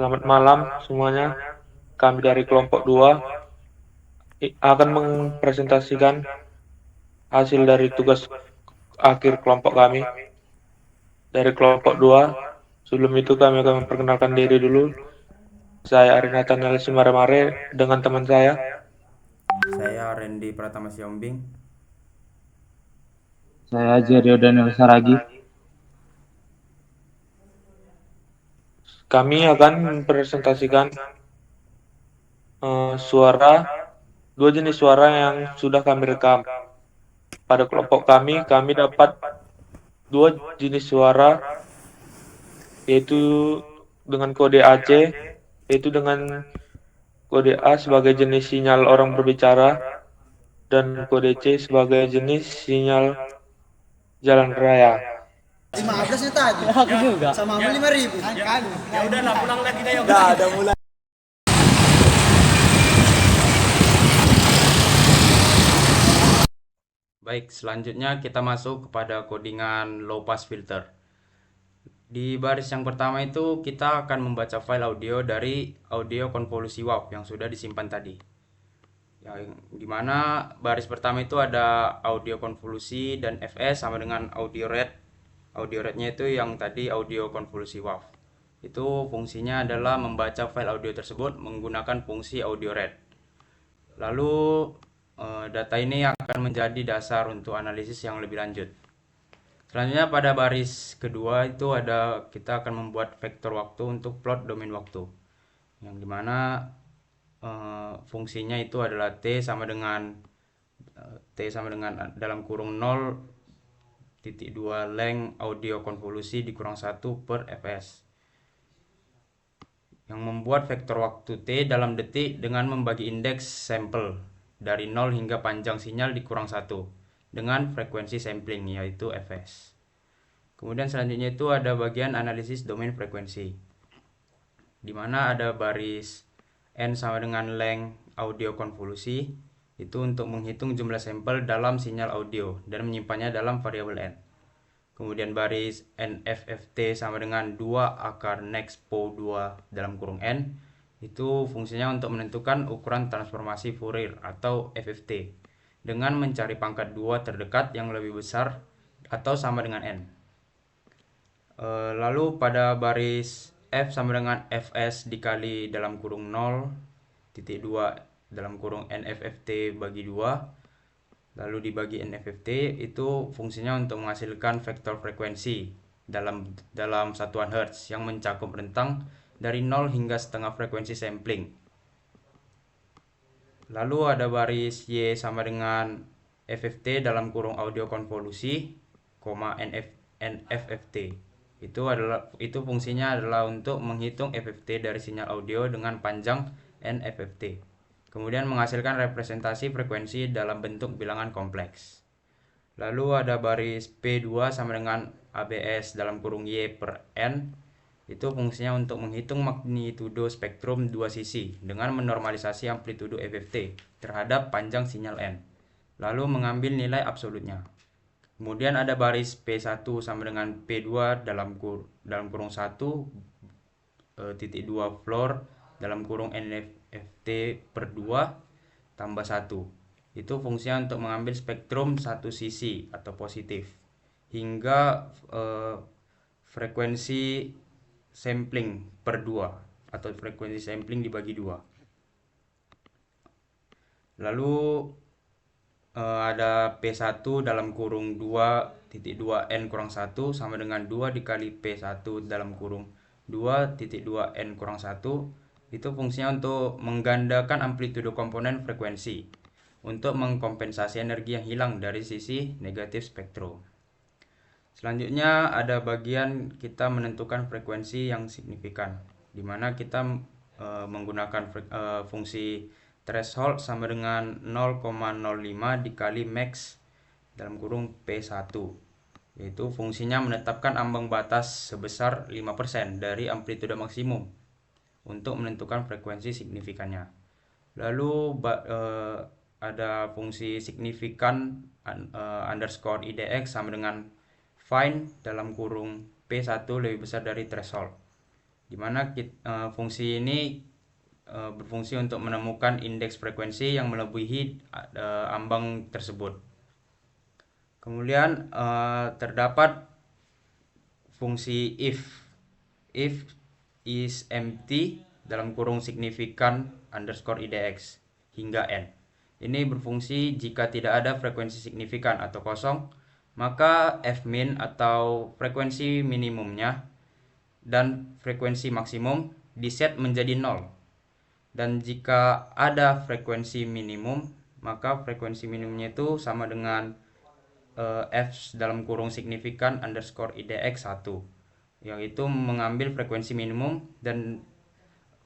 Selamat malam semuanya. Kami dari kelompok 2 akan mempresentasikan hasil dari tugas akhir kelompok kami. Dari kelompok 2, sebelum itu kami akan memperkenalkan diri dulu. Saya Ari Nathaniel Simaremare dengan teman saya. Saya Randy Pratama Siombing. Saya Jerio Daniel Saragi. Kami akan mempresentasikan dua jenis suara yang sudah kami rekam. Pada kelompok kami dapat dua jenis suara, yaitu dengan kode AC, yaitu dengan kode A sebagai jenis sinyal orang berbicara, dan kode C sebagai jenis sinyal jalan raya. 15-nya tadi. Aku juga. Sama aku 5.000. Ya udah lah, pulang lagi deh. Udah mulai. Baik, selanjutnya kita masuk kepada codingan low pass filter. Di baris yang pertama itu kita akan membaca file audio dari audio konvolusi WAV yang sudah disimpan tadi. Yang dimana baris pertama itu ada audio konvolusi dan fs sama dengan audio rate. Audio rate-nya itu yang tadi audio konvolusi WAV. Itu fungsinya adalah membaca file audio tersebut menggunakan fungsi audio rate. Lalu data ini akan menjadi dasar untuk analisis yang lebih lanjut. Selanjutnya pada baris kedua itu kita akan membuat vektor waktu untuk plot domain waktu, yang dimana fungsinya itu adalah t sama dengan dalam kurung 0,2 length audio konvolusi dikurang 1 per fs, yang membuat vektor waktu t dalam detik dengan membagi indeks sampel dari 0 hingga panjang sinyal dikurang 1 dengan frekuensi sampling yaitu fs. Kemudian selanjutnya itu ada bagian analisis domain frekuensi, di mana ada baris n sama dengan length audio konvolusi itu untuk menghitung jumlah sampel dalam sinyal audio dan menyimpannya dalam variabel n. Kemudian baris nFFT sama dengan 2 akar next po 2 dalam kurung n itu fungsinya untuk menentukan ukuran transformasi Fourier atau FFT dengan mencari pangkat 2 terdekat yang lebih besar atau sama dengan n. Lalu pada baris f sama dengan fs dikali dalam kurung 0,2 dalam kurung nFFT bagi 2 lalu dibagi nFFT itu fungsinya untuk menghasilkan vektor frekuensi dalam satuan hertz yang mencakup rentang dari 0 hingga setengah frekuensi sampling. Lalu ada baris y sama dengan FFT dalam kurung audio konvolusi, nFFT. Itu fungsinya adalah untuk menghitung FFT dari sinyal audio dengan panjang nFFT. Kemudian menghasilkan representasi frekuensi dalam bentuk bilangan kompleks. Lalu ada baris P2 sama dengan ABS dalam kurung Y per N. Itu fungsinya untuk menghitung magnitudo spektrum dua sisi dengan menormalisasi amplitudo FFT terhadap panjang sinyal N. Lalu mengambil nilai absolutnya. Kemudian ada baris P1 sama dengan P2 dalam kurung 1,2 floor dalam kurung nFFT per 2 tambah 1. Itu fungsinya untuk mengambil spektrum satu sisi atau positif hingga frekuensi sampling per 2 atau frekuensi sampling dibagi 2. Lalu ada P1 dalam kurung 2,2 N kurang 1 sama dengan 2 dikali P1 dalam kurung 2,2 N kurang 1. Itu fungsinya untuk menggandakan amplitudo komponen frekuensi untuk mengkompensasi energi yang hilang dari sisi negatif spektrum. Selanjutnya ada bagian kita menentukan frekuensi yang signifikan, di mana kita menggunakan fungsi threshold sama dengan 0,05 dikali max dalam kurung P1, yaitu fungsinya menetapkan ambang batas sebesar 5% dari amplitudo maksimum untuk menentukan frekuensi signifikannya. Lalu ada fungsi signifikan underscore IDX sama dengan find dalam kurung P1 lebih besar dari threshold. di mana fungsi ini berfungsi untuk menemukan indeks frekuensi yang melebihi ambang tersebut. Kemudian terdapat fungsi if is empty dalam kurung signifikan underscore IDX hingga n. Ini berfungsi jika tidak ada frekuensi signifikan atau kosong, maka Fmin atau frekuensi minimumnya dan frekuensi maksimum diset menjadi 0. Dan jika ada frekuensi minimum, maka frekuensi minimumnya itu sama dengan F dalam kurung signifikan underscore IDX 1, yang itu mengambil frekuensi minimum, dan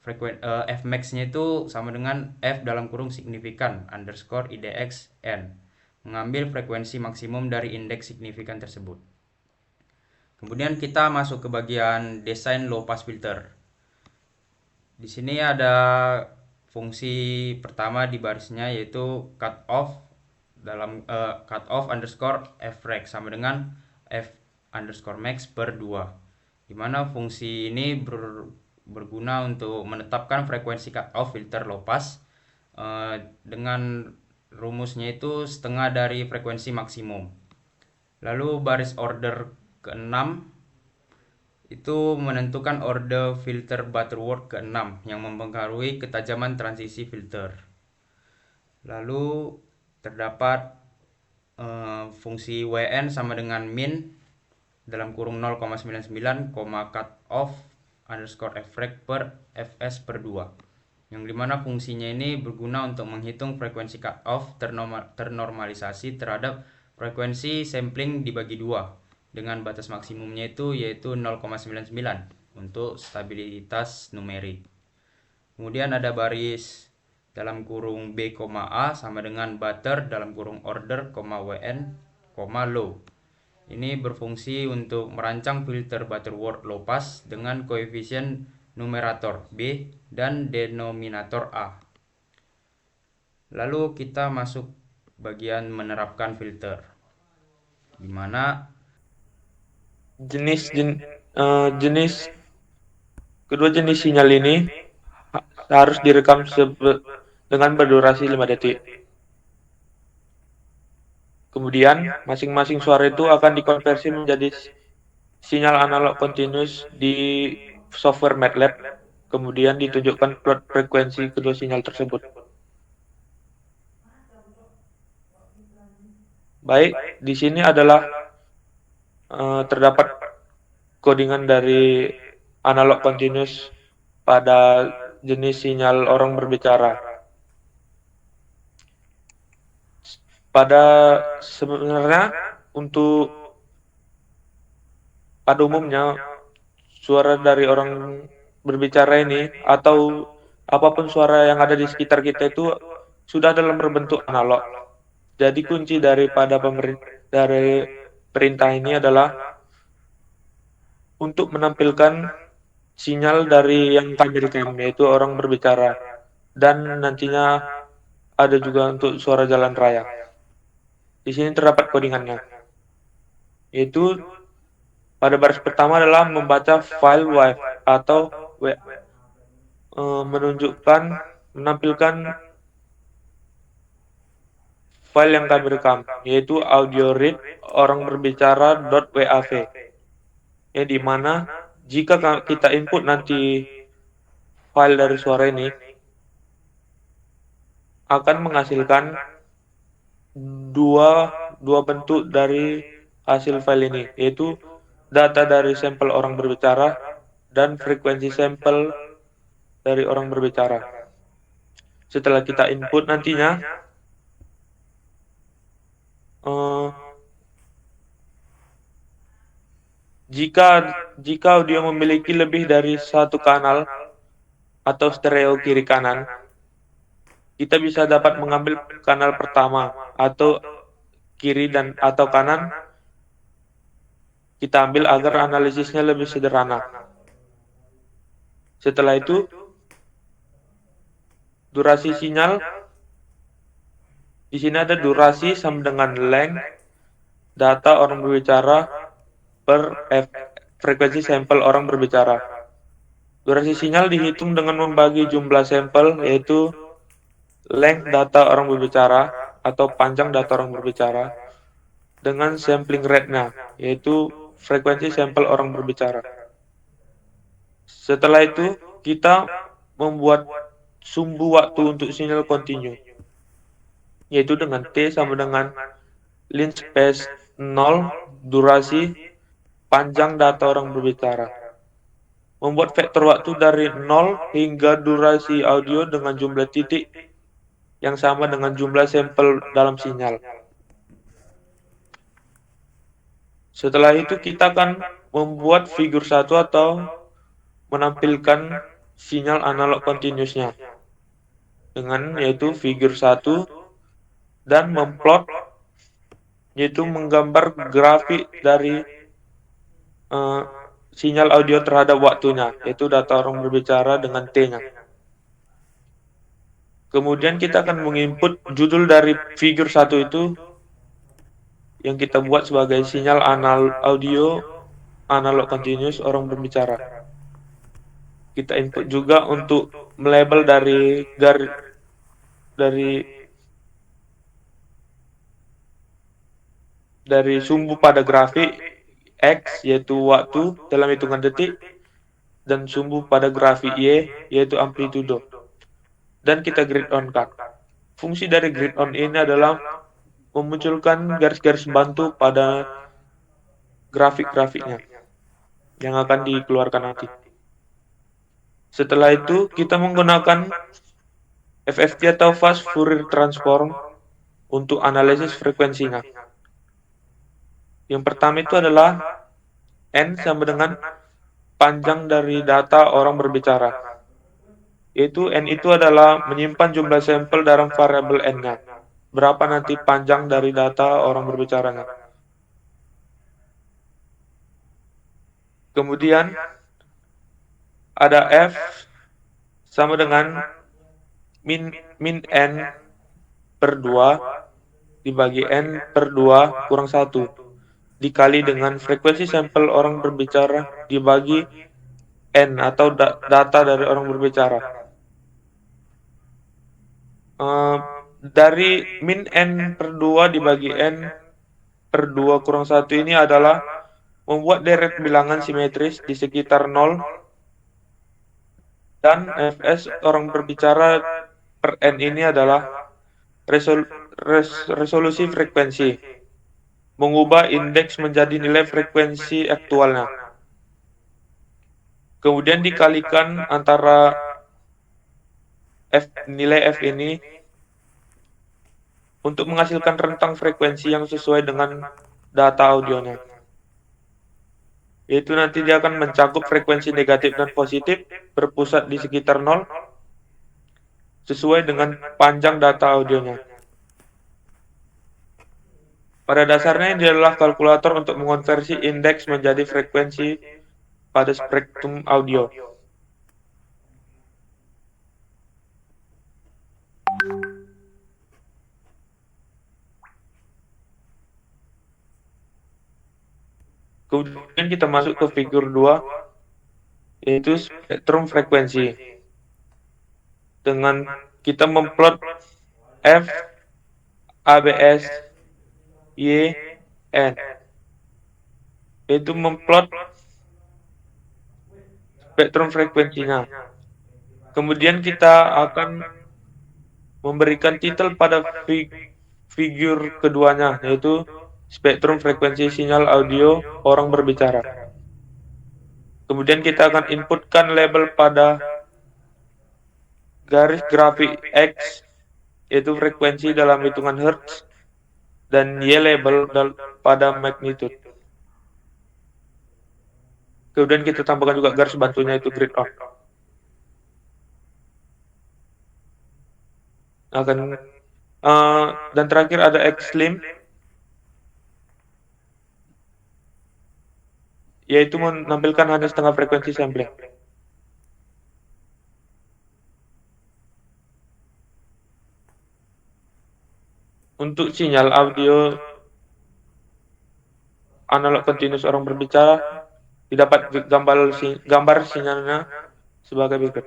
F max-nya itu sama dengan F dalam kurung signifikan underscore IDX N, mengambil frekuensi maksimum dari indeks signifikan tersebut. Kemudian kita masuk ke bagian desain low pass filter. Di sini ada fungsi pertama di barisnya, yaitu cut off underscore frec sama dengan f underscore max per 2, dimana fungsi ini berguna untuk menetapkan frekuensi cut off filter low pass dengan rumusnya itu setengah dari frekuensi maksimum. Lalu baris order ke-6 itu menentukan order filter Butterworth ke-6 yang mempengaruhi ketajaman transisi filter. Lalu terdapat fungsi WN sama dengan min dalam kurung 0,99, cut off underscore frec per fs per 2, yang dimana fungsinya ini berguna untuk menghitung frekuensi cut off ternormalisasi terhadap frekuensi sampling dibagi 2 dengan batas maksimumnya itu yaitu 0,99 untuk stabilitas numerik. Kemudian ada baris dalam kurung B, A sama dengan butter dalam kurung order, WN, low. Ini berfungsi untuk merancang filter Butterworth low pass dengan koefisien numerator B dan denominator A. Lalu kita masuk bagian menerapkan filter, di mana kedua jenis sinyal ini harus direkam dengan berdurasi 5 detik. Kemudian, masing-masing suara itu akan dikonversi menjadi sinyal analog continuous di software MATLAB. Kemudian ditunjukkan plot frekuensi kedua sinyal tersebut. Baik, di sini adalah terdapat codingan dari analog continuous pada jenis sinyal orang berbicara. Sebenarnya pada umumnya suara dari orang berbicara ini atau apapun suara yang ada di sekitar kita itu sudah dalam berbentuk analog. Jadi kunci dari perintah ini adalah untuk menampilkan sinyal dari yang kami rekam, yaitu orang berbicara, dan nantinya ada juga untuk suara jalan raya. Di sini terdapat codingannya, yaitu pada baris pertama adalah membaca file WAV atau menampilkan file yang kami rekam, yaitu audio read orang berbicara.wav, ya, di mana jika kita input nanti file dari suara ini akan menghasilkan dua bentuk dari hasil file ini, yaitu data dari sampel orang berbicara dan frekuensi sampel dari orang berbicara. Setelah kita input nantinya, jika audio memiliki lebih dari satu kanal atau stereo kiri kanan, kita bisa dapat mengambil kanal pertama atau kiri atau kanan. Kita ambil agar analisisnya lebih sederhana. Setelah itu, durasi sinyal. Di sini ada durasi sama dengan length data orang berbicara per frekuensi sampel orang berbicara. Durasi sinyal dihitung dengan membagi jumlah sampel, yaitu length data orang berbicara atau panjang data orang berbicara, dengan sampling rate-nya, yaitu frekuensi sampel orang berbicara. Setelah itu, kita membuat sumbu waktu untuk sinyal kontinu, yaitu dengan T sama dengan length space 0, durasi, panjang data orang berbicara. Membuat vektor waktu dari 0 hingga durasi audio dengan jumlah titik yang sama dengan jumlah sampel dalam sinyal. Setelah itu kita akan membuat figur 1 atau menampilkan sinyal analog continuousnya dengan yaitu figur 1 dan memplot yaitu menggambar grafik dari sinyal audio terhadap waktunya, yaitu data orang berbicara dengan T-nya. Kemudian kita akan menginput judul dari figur 1 itu yang kita buat sebagai sinyal audio analog continuous orang berbicara. Kita input juga untuk melabel dari sumbu pada grafik X yaitu waktu dalam hitungan detik dan sumbu pada grafik Y yaitu amplitudo. Dan kita grid on kan. Fungsi dari grid on ini adalah memunculkan garis-garis bantu pada grafik-grafiknya yang akan dikeluarkan nanti. Setelah itu kita menggunakan FFT atau Fast Fourier Transform untuk analisis frekuensinya. Yang pertama itu adalah N sama dengan panjang dari data orang berbicara. Yaitu N itu adalah menyimpan jumlah sampel dalam variabel N-nya. Berapa nanti panjang dari data orang berbicaranya. Kemudian ada F sama dengan min N per 2 dibagi N per 2 kurang 1. Dikali dengan frekuensi sampel orang berbicara dibagi N atau data dari orang berbicara. Dari min N per 2 dibagi N per 2 kurang 1 ini adalah membuat deret bilangan simetris di sekitar 0 dan Fs orang berbicara per N ini adalah resolusi frekuensi. Mengubah indeks menjadi nilai frekuensi aktualnya. Kemudian dikalikan antara nilai F ini untuk menghasilkan rentang frekuensi yang sesuai dengan data audionya. Yaitu nanti dia akan mencakup frekuensi negatif dan positif berpusat di sekitar 0 sesuai dengan panjang data audionya. Pada dasarnya ini adalah kalkulator untuk mengonversi indeks menjadi frekuensi pada spektrum audio. Kemudian kita masuk ke figur 2, yaitu spektrum frekuensi. Dengan kita memplot F, ABS, Y, N. Yaitu memplot spektrum frekuensinya. Kemudian kita akan memberikan titel pada figur keduanya, yaitu spektrum frekuensi sinyal audio orang berbicara. Kemudian kita akan inputkan label pada garis grafik X, yaitu frekuensi dalam hitungan Hertz, dan Y label pada magnitude. Kemudian kita tambahkan juga garis bantunya itu grid on. Dan terakhir ada X-Slim, yaitu menampilkan hanya setengah frekuensi sampling. Untuk sinyal audio analog continuous orang berbicara, didapat gambar sinyalnya sebagai berikut.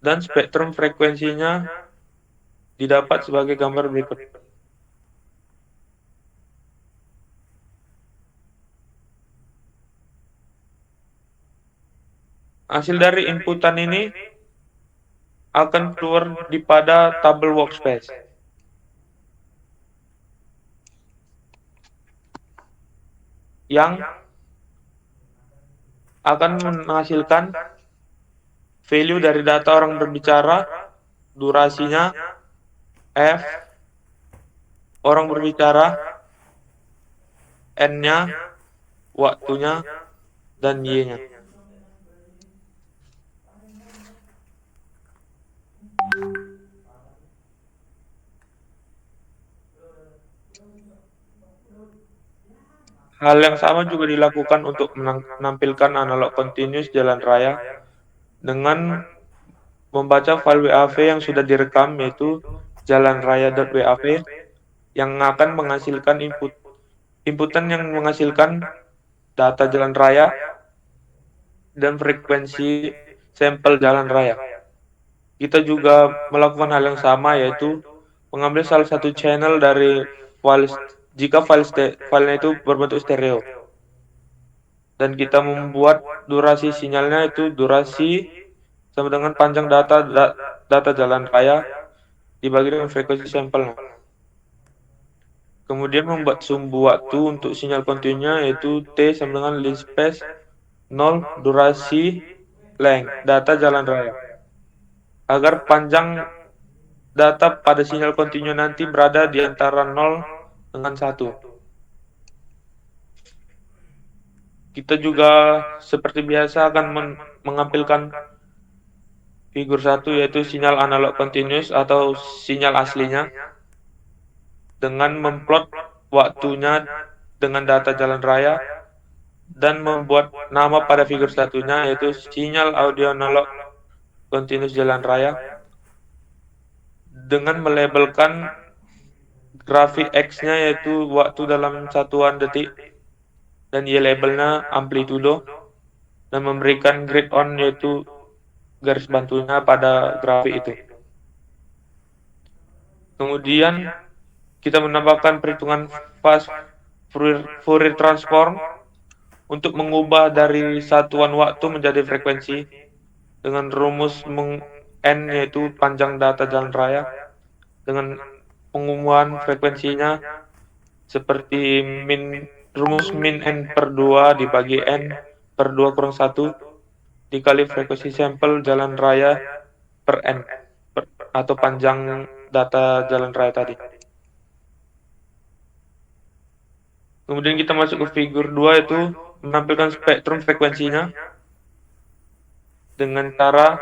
Dan spektrum frekuensinya didapat sebagai gambar berikut. Hasil dari inputan ini akan keluar pada tabel workspace. Yang akan menghasilkan value dari data orang berbicara, durasinya, F, orang berbicara, N-nya, waktunya, dan Y-nya. Hal yang sama juga dilakukan untuk menampilkan analog continuous jalan raya dengan membaca file WAV yang sudah direkam, yaitu jalanraya.wav, yang akan menghasilkan inputan yang menghasilkan data jalan raya dan frekuensi sampel jalan raya. Kita juga melakukan hal yang sama, yaitu mengambil salah satu channel dari file jika filenya itu berbentuk stereo. Dan kita membuat durasi sinyalnya itu durasi sama dengan panjang data jalan raya dibagi dengan frekuensi sampelnya. Kemudian membuat sumbu waktu untuk sinyal kontinunya, yaitu T sama dengan length space 0 durasi length data jalan raya. Agar panjang data pada sinyal kontinu nanti berada di antara 0 dengan 1. Kita juga seperti biasa akan mengampilkan figur 1, yaitu sinyal analog continuous atau sinyal aslinya, dengan memplot waktunya dengan data jalan raya, dan membuat nama pada figur satunya, yaitu sinyal audio analog continuous jalan raya, dengan melabelkan grafik X-nya yaitu waktu dalam satuan detik, dan Y labelnya amplitudo, dan memberikan grid on yaitu garis bantunya pada grafik itu. Kemudian kita menambahkan perhitungan fast Fourier transform untuk mengubah dari satuan waktu menjadi frekuensi dengan rumus N yaitu panjang data jalan raya, dengan pengumuman frekuensinya seperti rumus min N per 2 dibagi N per 2 kurang 1 dikali frekuensi sampel jalan raya per N atau panjang data jalan raya tadi. Kemudian kita masuk ke figur 2, yaitu menampilkan spektrum frekuensinya dengan cara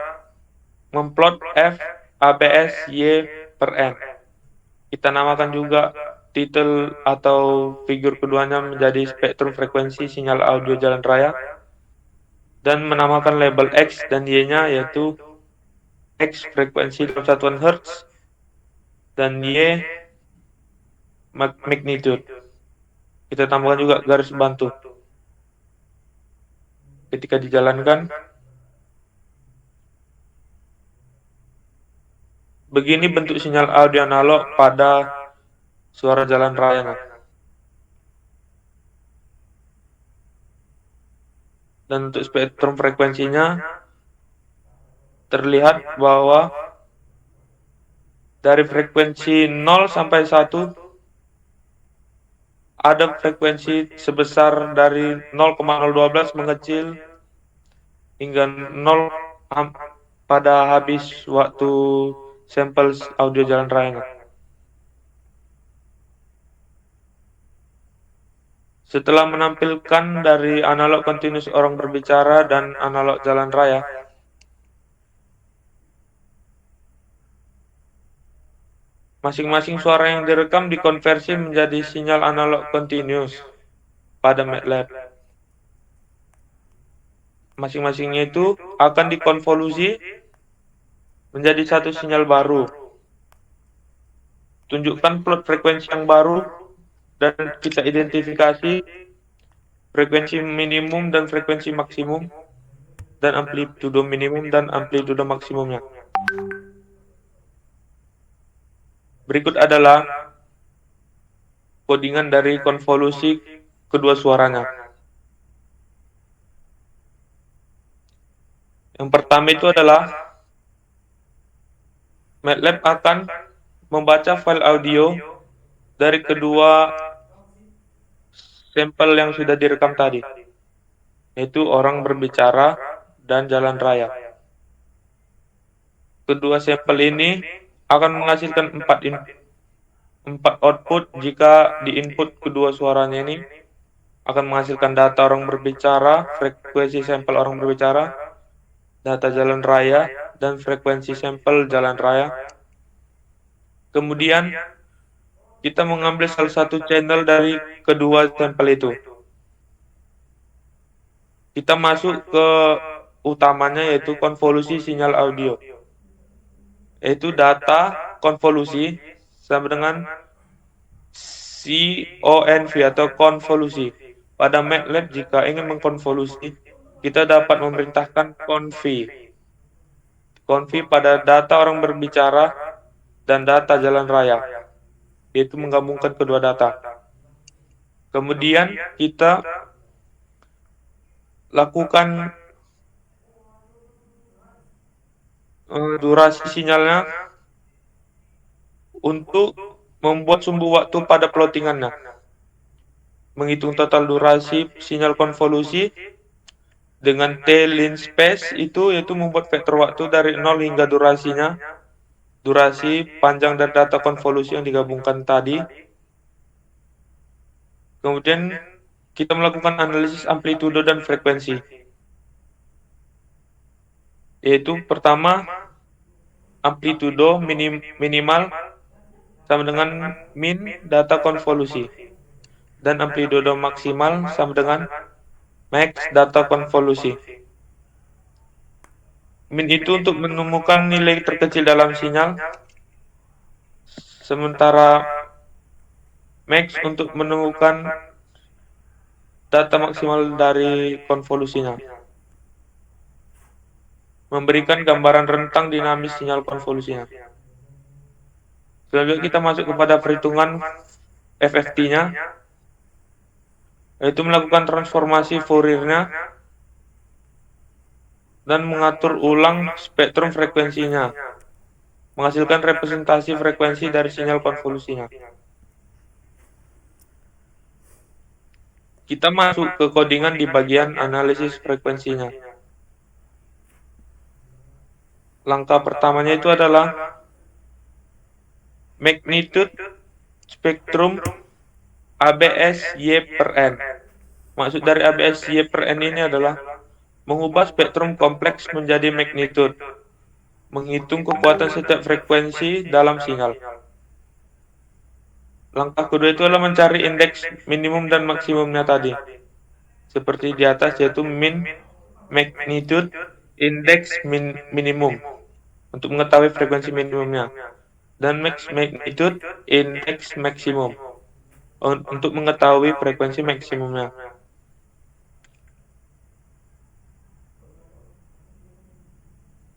memplot F APS Y per N. Kita namakan juga titel atau figur keduanya menjadi spektrum frekuensi sinyal audio jalan raya, dan menamakan label X dan Y-nya yaitu X frekuensi dalam satuan Hertz dan Y magnitude. Kita tambahkan juga garis bantu. Ketika dijalankan, begini bentuk sinyal audio analog pada suara jalan raya. Dan untuk spektrum frekuensinya terlihat bahwa dari frekuensi 0 sampai 1 ada frekuensi sebesar dari 0,012 mengecil hingga 0 pada habis waktu sampel audio jalan raya. Setelah menampilkan dari analog continuous orang berbicara dan analog jalan raya, masing-masing suara yang direkam dikonversi menjadi sinyal analog continuous pada MATLAB. Masing-masingnya itu akan dikonvolusi menjadi satu sinyal baru. Tunjukkan plot frekuensi yang baru dan kita identifikasi frekuensi minimum dan frekuensi maksimum, dan amplitudo minimum dan amplitudo maksimumnya. Berikut adalah codingan dari konvolusi kedua suaranya. Yang pertama itu adalah MATLAB akan membaca file audio dari kedua sampel yang sudah direkam tadi, yaitu orang berbicara dan jalan raya. Kedua sampel ini akan menghasilkan 4 output. Jika di input kedua suaranya ini akan menghasilkan data orang berbicara, frekuensi sampel orang berbicara, data jalan raya, dan frekuensi sampel jalan raya. Kemudian kita mengambil salah satu channel dari kedua sampel itu. Kita masuk ke utamanya, yaitu konvolusi sinyal audio. Yaitu data konvolusi sama dengan CONV atau konvolusi. Pada MATLAB jika ingin mengkonvolusi, kita dapat memerintahkan conv pada data orang berbicara dan data jalan raya, yaitu menggabungkan kedua data. Kemudian kita lakukan durasi sinyalnya untuk membuat sumbu waktu pada plottingannya. Menghitung total durasi sinyal konvolusi dengan T-line space itu, yaitu membuat vektor waktu dari 0 hingga durasi panjang dari data konvolusi yang digabungkan tadi. Kemudian kita melakukan analisis amplitudo dan frekuensi, yaitu pertama amplitudo minimal sama dengan min data konvolusi, dan amplitudo maksimal sama dengan max data konvolusi. Min itu untuk menemukan nilai terkecil dalam sinyal, sementara max untuk menemukan data maksimal dari konvolusinya. Memberikan gambaran rentang dinamis sinyal konvolusinya. Selanjutnya kita masuk kepada perhitungan FFT-nya, yaitu melakukan transformasi Fourier-nya dan mengatur ulang spektrum frekuensinya, menghasilkan representasi frekuensi dari sinyal konvolusinya. Kita masuk ke codingan di bagian analisis frekuensinya. Langkah pertamanya itu adalah magnitude spektrum ABS Y per N. Maksud dari ABS Y per N ini adalah mengubah spektrum kompleks menjadi magnitude, menghitung kekuatan setiap frekuensi dalam sinyal. Langkah kedua itu adalah mencari indeks minimum dan maksimumnya tadi, seperti di atas, yaitu min magnitude indeks minimum untuk mengetahui frekuensi minimumnya, dan max magnitude indeks maksimum untuk mengetahui frekuensi maksimumnya.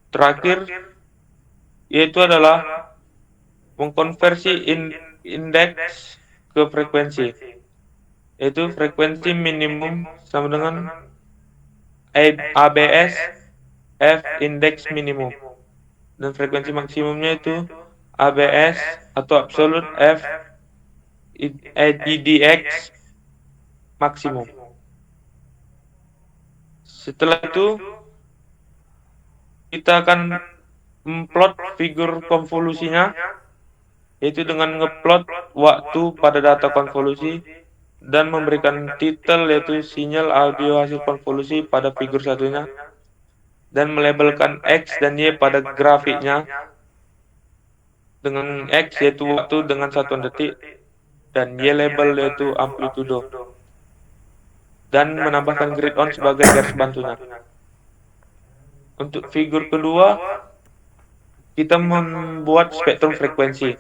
Terakhir yaitu adalah mengkonversi indeks ke frekuensi, yaitu frekuensi minimum sama dengan ABS F indeks minimum, dan frekuensi maksimumnya itu ABS atau absolute F IDX maksimum. Setelah itu kita akan memplot figur konvolusinya, yaitu dengan ngeplot waktu pada data konvolusi dan memberikan titel, yaitu sinyal audio hasil konvolusi pada figur satunya, dan melabelkan X dan Y pada grafiknya dengan X yaitu waktu dengan satuan detik, dan Y label yaitu amplitudo, dan menambahkan grid on sebagai garis bantunya. Untuk figur kedua, kita membuat spektrum frekuensi,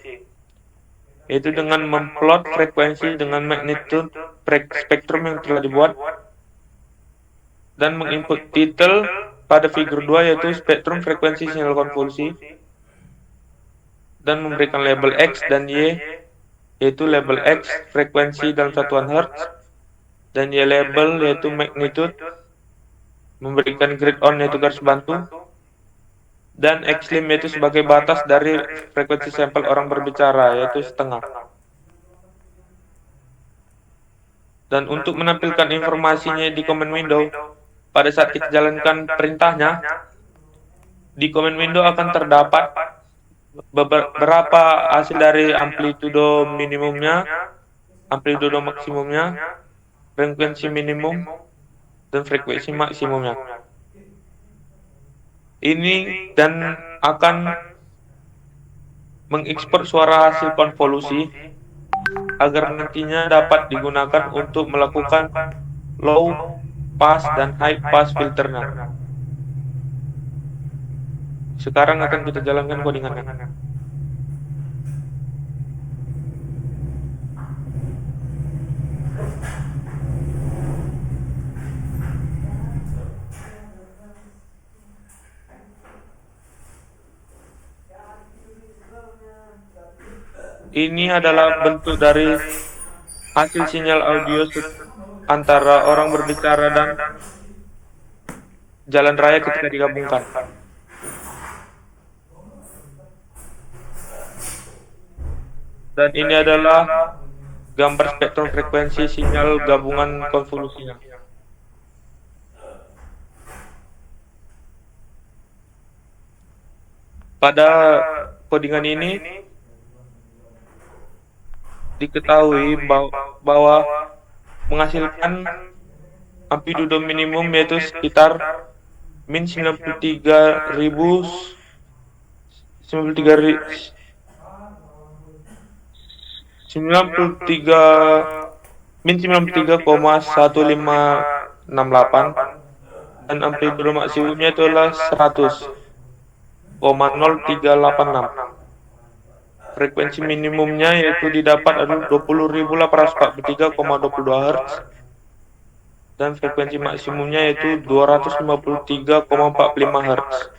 yaitu dengan memplot frekuensi dengan magnitude spektrum yang telah dibuat dan menginput titel pada figur 2 yaitu spektrum frekuensi sinyal konvolusi, dan memberikan label X dan Y yaitu label X frekuensi dalam satuan Hertz dan Y label yaitu magnitude, memberikan grid on yaitu garis bantu, dan X lim yaitu sebagai batas dari frekuensi sampel orang berbicara yaitu setengah. Dan untuk menampilkan informasinya di command window, pada saat kita jalankan perintahnya, di command window akan terdapat beberapa hasil dari amplitudo minimumnya, amplitudo maksimumnya, frekuensi minimum, dan frekuensi maksimumnya. Ini dan akan mengekspor suara hasil konvolusi agar nantinya dapat digunakan untuk melakukan low pass dan high pass filternya. Sekarang akan kita jalankan codingannya. Ini adalah bentuk dari hasil sinyal audio antara orang berbicara dan jalan raya ketika digabungkan. Dan ini adalah gambar spektrum frekuensi sinyal gabungan konvolusinya. Pada codingan ini diketahui bahwa menghasilkan amplitudo minimum yaitu sekitar min 93,1568 dan amplitudo maksimumnya itu adalah 100,0386. Frekuensi minimumnya yaitu didapat adalah 20.843,22 Hz dan frekuensi maksimumnya yaitu 253,45 Hz.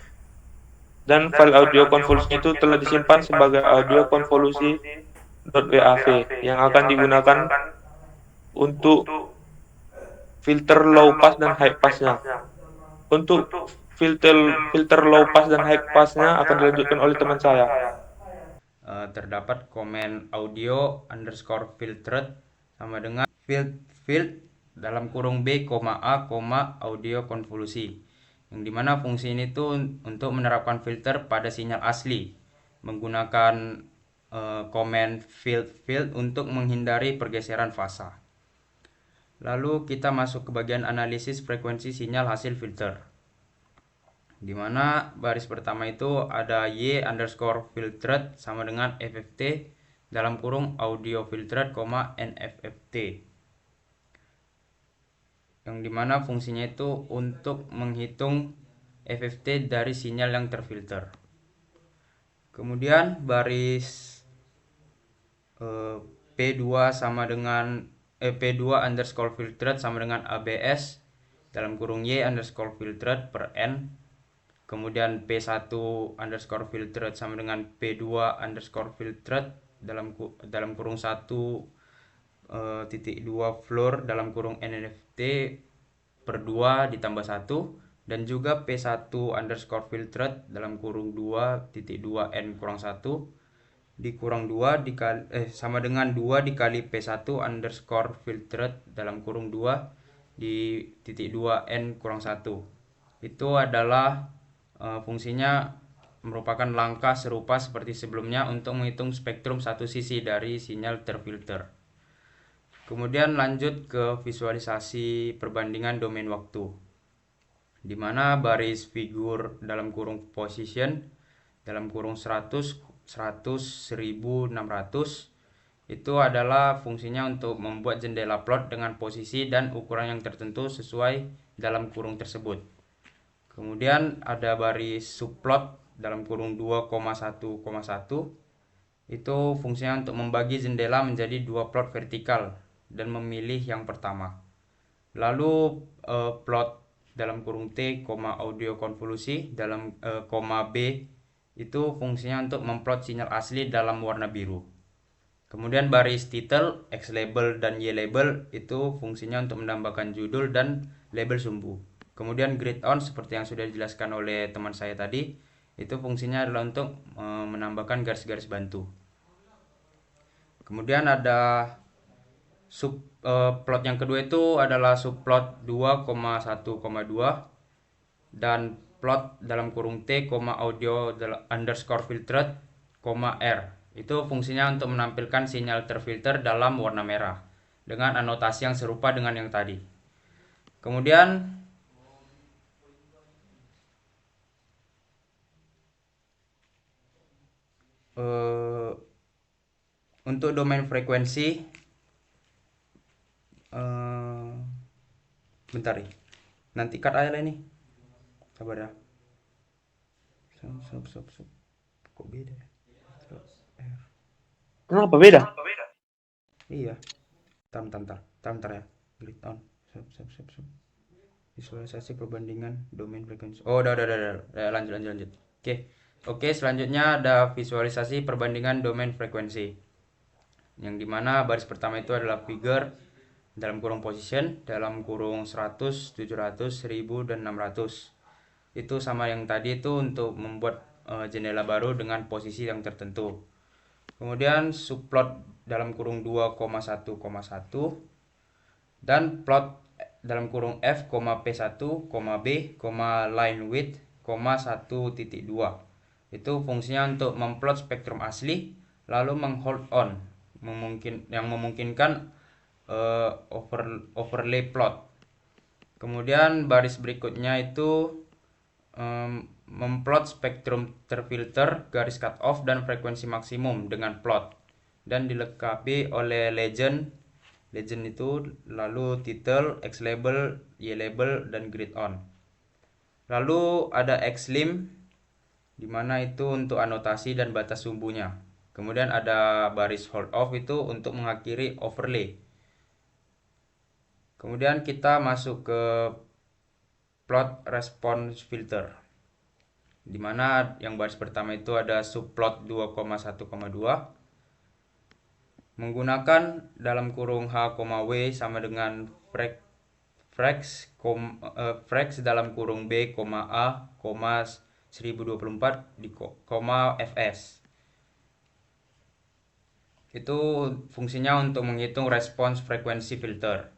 Dan file audio konvolusi itu telah disimpan sebagai audio konvolusi.wav yang akan digunakan untuk filter low pass dan high passnya. Untuk filter low pass dan high passnya akan dilanjutkan oleh teman saya. Terdapat komen audio underscore filtered sama dengan field dalam kurung B, A, audio konvolusi, yang dimana fungsi ini tuh untuk menerapkan filter pada sinyal asli menggunakan komen field untuk menghindari pergeseran fasa. Lalu kita masuk ke bagian analisis frekuensi sinyal hasil filter, di mana baris pertama itu ada Y underscore filtered sama dengan FFT dalam kurung audio filtered, NFFT, yang dimana fungsinya itu untuk menghitung FFT dari sinyal yang terfilter. Kemudian baris P2 sama dengan P2 underscore filtered sama dengan ABS dalam kurung Y underscore filtered per N. Kemudian P1 underscore filtered sama dengan P2 underscore filtered dalam kurung 1,2 floor dalam kurung NFT per 2 ditambah 1, dan juga P1 underscore filtered dalam kurung 2,2 N kurang 1 dikurang 2 sama dengan 2 dikali P1 underscore filtered dalam kurung 2 di titik 2 N kurang 1. Itu adalah fungsinya merupakan langkah serupa seperti sebelumnya untuk menghitung spektrum satu sisi dari sinyal terfilter. Kemudian lanjut ke visualisasi perbandingan domain waktu, di mana baris figur dalam kurung position dalam kurung 100, 1600 itu adalah fungsinya untuk membuat jendela plot dengan posisi dan ukuran yang tertentu sesuai dalam kurung tersebut. Kemudian ada baris subplot dalam kurung 2,1,1, itu fungsinya untuk membagi jendela menjadi dua plot vertikal dan memilih yang pertama. Lalu plot dalam kurung T, audio konvolusi dalam koma B itu fungsinya untuk memplot sinyal asli dalam warna biru. Kemudian baris title, X label dan Y label itu fungsinya untuk menambahkan judul dan label sumbu. Kemudian grid on seperti yang sudah dijelaskan oleh teman saya tadi, itu fungsinya adalah untuk menambahkan garis-garis bantu. Kemudian ada plot yang kedua itu adalah subplot 2,1,2 dan plot dalam kurung T, audio underscore filtered, R. Itu fungsinya untuk menampilkan sinyal terfilter dalam warna merah dengan anotasi yang serupa dengan yang tadi. Kemudian untuk domain frekuensi bentar nih. Nanti cut aja lah ini. Sabar ya. Kok beda ya? Kenapa beda? Iya. Bentar ya. Grid on. Visualisasi perbandingan domain frekuensi. Oh, udah. Lanjut. Oke, selanjutnya ada visualisasi perbandingan domain frekuensi. Yang dimana baris pertama itu adalah figure dalam kurung position, dalam kurung 100, 700, 1000, dan 600. Itu sama yang tadi itu untuk membuat jendela baru dengan posisi yang tertentu. Kemudian subplot dalam kurung 2,1,1 dan plot dalam kurung F, P1, B, line width, 1.2. Itu fungsinya untuk memplot spektrum asli lalu menghold on, yang memungkinkan overlay plot. Kemudian baris berikutnya itu memplot spektrum terfilter, garis cut off dan frekuensi maksimum dengan plot dan dilengkapi oleh legend itu, lalu title, X label, Y label, dan grid on. Lalu ada Xlim dimana itu untuk anotasi dan batas sumbunya. Kemudian ada baris hold off itu untuk mengakhiri overlay. Kemudian kita masuk ke plot response filter, dimana yang baris pertama itu ada subplot 2,1,2 menggunakan dalam kurung H, W sama dengan frax dalam kurung B, A, 1024 di Fs. Itu fungsinya untuk menghitung respons frekuensi filter.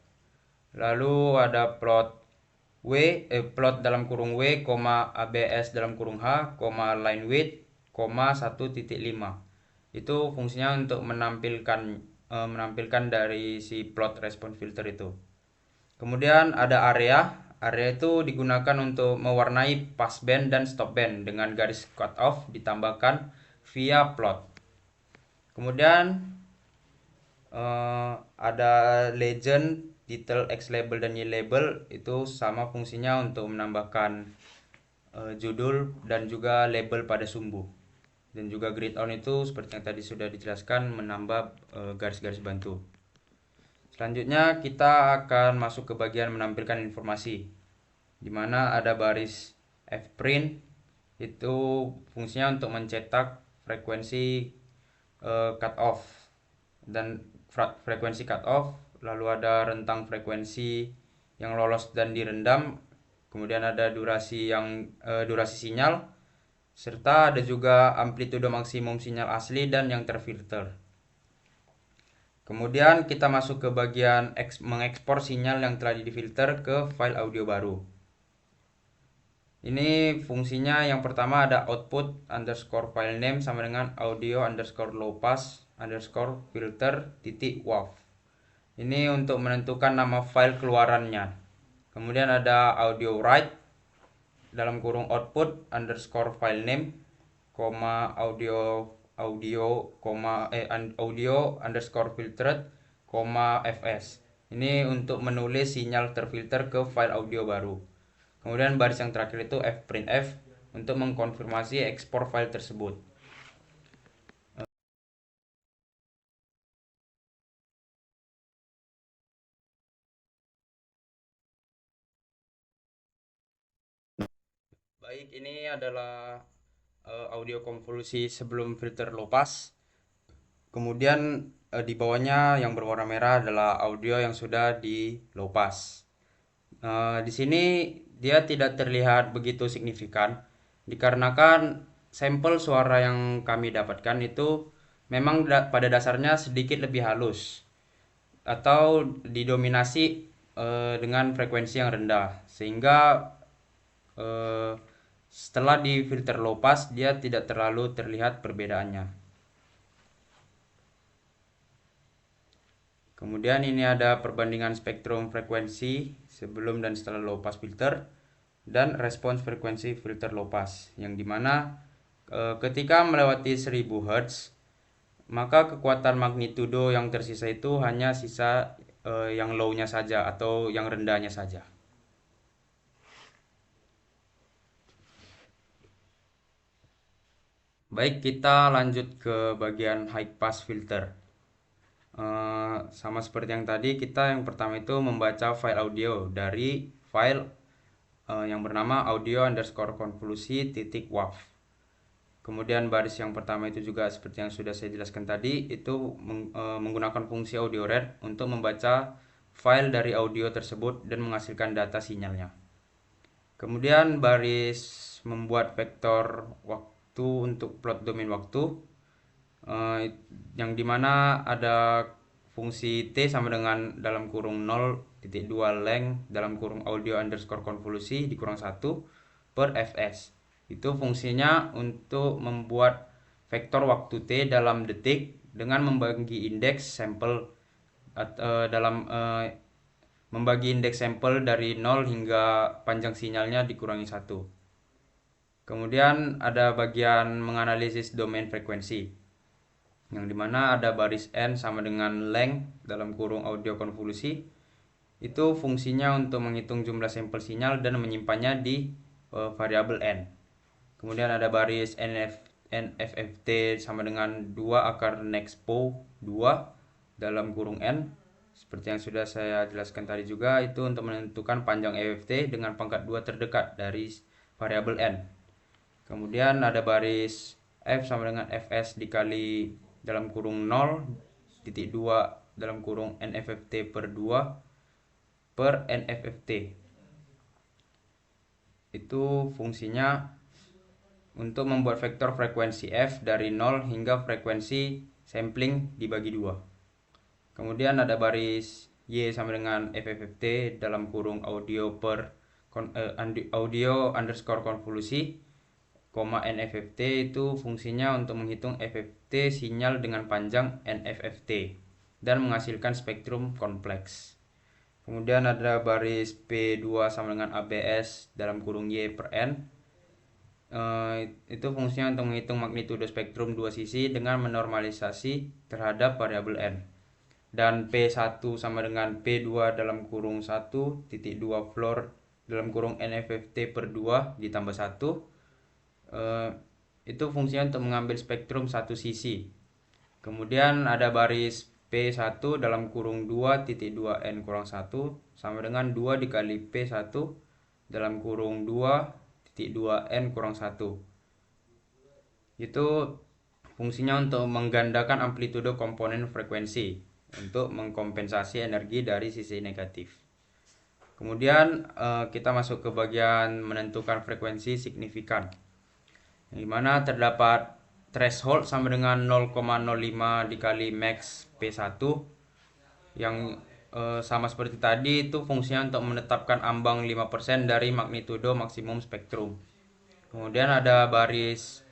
Lalu ada plot plot dalam kurung W, ABS dalam kurung H, line width, 1.5. Itu fungsinya untuk menampilkan dari si plot response filter itu. Kemudian ada area itu digunakan untuk mewarnai passband dan stopband dengan garis cut off ditambahkan via plot. Kemudian ada legend, title, X label, dan Y label. Itu sama fungsinya untuk menambahkan judul dan juga label pada sumbu. Dan juga grid on itu seperti yang tadi sudah dijelaskan menambah garis-garis bantu. Selanjutnya kita akan masuk ke bagian menampilkan informasi, dimana ada baris fprint. Itu fungsinya untuk mencetak frekuensi cut off dan frekuensi cut off, lalu ada rentang frekuensi yang lolos dan direndam, kemudian ada durasi sinyal, serta ada juga amplitude maksimum sinyal asli dan yang terfilter. Kemudian kita masuk ke bagian mengekspor sinyal yang telah difilter ke file audio baru. Ini fungsinya yang pertama ada output underscore file name sama dengan audio underscore low pass underscore filter titik wav. Ini untuk menentukan nama file keluarannya. Kemudian ada audio write dalam kurung output underscore file name, audio underscore filtered, fs. Ini untuk menulis sinyal terfilter ke file audio baru. Kemudian baris yang terakhir itu fprintf untuk mengkonfirmasi ekspor file tersebut. Baik, ini adalah audio konvolusi sebelum filter low pass. Kemudian di bawahnya yang berwarna merah adalah audio yang sudah di low pass. Di sini dia tidak terlihat begitu signifikan dikarenakan sampel suara yang kami dapatkan itu memang pada dasarnya sedikit lebih halus atau didominasi dengan frekuensi yang rendah, sehingga setelah di filter low pass dia tidak terlalu terlihat perbedaannya. Kemudian ini ada perbandingan spektrum frekuensi sebelum dan setelah low pass filter dan respons frekuensi filter low pass, yang dimana ketika melewati 1000 Hz maka kekuatan magnitudo yang tersisa itu hanya sisa yang low-nya saja atau yang rendahnya saja. Baik, kita lanjut ke bagian high pass filter. Sama seperti yang tadi, kita yang pertama itu membaca file audio dari file yang bernama audio_konvolusi.wav. Kemudian baris yang pertama itu juga seperti yang sudah saya jelaskan tadi, itu menggunakan fungsi audio read untuk membaca file dari audio tersebut dan menghasilkan data sinyalnya. Kemudian baris membuat vektor waktu untuk plot domain waktu, yang dimana ada fungsi T sama dengan dalam kurung 0.2 length dalam kurung audio_konvolusi dikurang 1 per fs. Itu fungsinya untuk membuat vektor waktu T dalam detik dengan membagi indeks sampel membagi indeks sampel dari 0 hingga panjang sinyalnya dikurangi 1. Kemudian ada bagian menganalisis domain frekuensi, yang dimana ada baris N sama dengan length dalam kurung audio konvolusi. Itu fungsinya untuk menghitung jumlah sampel sinyal dan menyimpannya di variabel N. Kemudian ada baris NFFT sama dengan 2 akar nexpo 2 dalam kurung N. Seperti yang sudah saya jelaskan tadi juga, itu untuk menentukan panjang EFT dengan pangkat 2 terdekat dari variabel N. Kemudian ada baris F sama dengan Fs dikali dalam kurung 0.2 dalam kurung NFFT per 2 per NFFT. Itu fungsinya untuk membuat vektor frekuensi F dari 0 hingga frekuensi sampling dibagi 2. Kemudian ada baris Y sama dengan FFFT dalam kurung audio_konvolusi, NFFT itu fungsinya untuk menghitung FFT sinyal dengan panjang NFFT dan menghasilkan spektrum kompleks. Kemudian ada baris P2 sama dengan ABS dalam kurung Y per N. Itu fungsinya untuk menghitung magnitudo spektrum dua sisi dengan menormalisasi terhadap variabel N. Dan P1 sama dengan P2 dalam kurung 1.2 floor dalam kurung NFFT per 2 ditambah 1. Itu fungsinya untuk mengambil spektrum satu sisi. Kemudian ada baris P1 dalam kurung 2.2 N kurang 1 sama dengan 2 dikali P1 dalam kurung 2.2 N kurang 1. Itu fungsinya untuk menggandakan amplitudo komponen frekuensi untuk mengkompensasi energi dari sisi negatif. Kemudian kita masuk ke bagian menentukan frekuensi signifikan, yang dimana terdapat threshold sama dengan 0,05 dikali max P1, yang sama seperti tadi, itu fungsinya untuk menetapkan ambang 5% dari magnitudo maksimum spektrum. Kemudian ada baris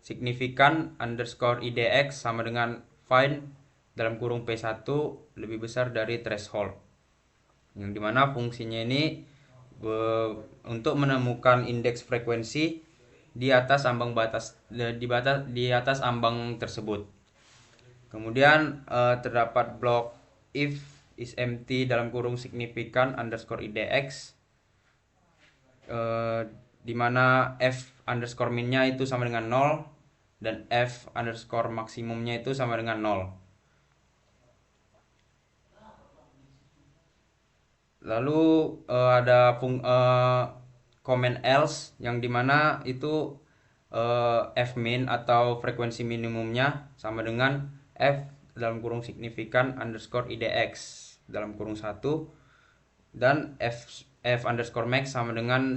signifikan_IDX sama dengan find dalam kurung P1 lebih besar dari threshold, yang dimana fungsinya ini untuk menemukan indeks frekuensi di atas ambang ambang tersebut. Kemudian terdapat blok if is empty dalam kurung signifikan_IDX, di mana f_min-nya itu sama dengan 0 dan f_maksimumnya itu sama dengan 0. Lalu ada comment else yang dimana itu f-min atau frekuensi minimumnya sama dengan f dalam kurung signifikan underscore idx dalam kurung 1, dan f underscore max sama dengan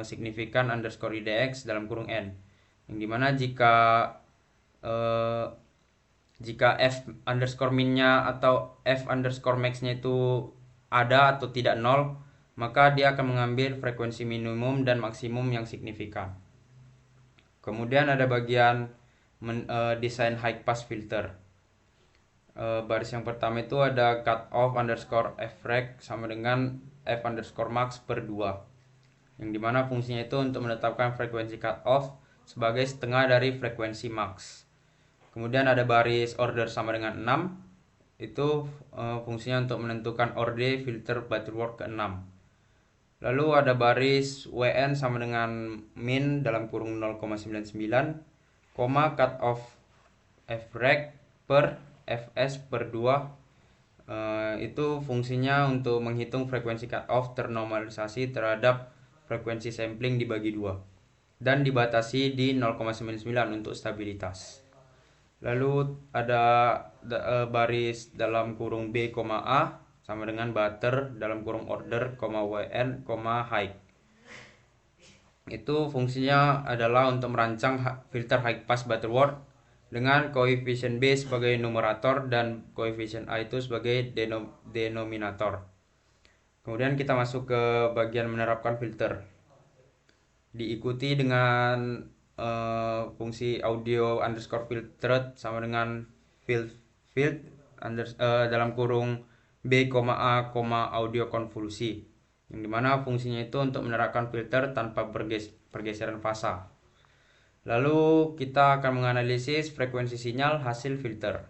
signifikan underscore idx dalam kurung n, yang dimana jika f underscore minnya atau f underscore maxnya itu ada atau tidak 0, maka dia akan mengambil frekuensi minimum dan maksimum yang signifikan. Kemudian ada bagian desain high pass filter. Baris yang pertama itu ada cut off underscore frec sama dengan f underscore max per 2, yang dimana fungsinya itu untuk menetapkan frekuensi cut off sebagai setengah dari frekuensi max. Kemudian ada baris order sama dengan 6, itu fungsinya untuk menentukan order filter butterworth ke 6. Lalu ada baris WN sama dengan min dalam kurung 0,99, cut off frec per fs per 2, itu fungsinya untuk menghitung frekuensi cut off ternormalisasi terhadap frekuensi sampling dibagi 2 dan dibatasi di 0,99 untuk stabilitas. Lalu ada baris dalam kurung B, A sama dengan butter dalam kurung order, WN, height. Itu fungsinya adalah untuk merancang filter high pass butterworth dengan koefisien B sebagai numerator dan koefisien A itu sebagai denominator. Kemudian kita masuk ke bagian menerapkan filter. Diikuti dengan fungsi audio underscore filtered sama dengan field dalam kurung B, A, audio konvolusi, yang dimana fungsinya itu untuk menerapkan filter tanpa pergeseran fasa. Lalu kita akan menganalisis frekuensi sinyal hasil filter,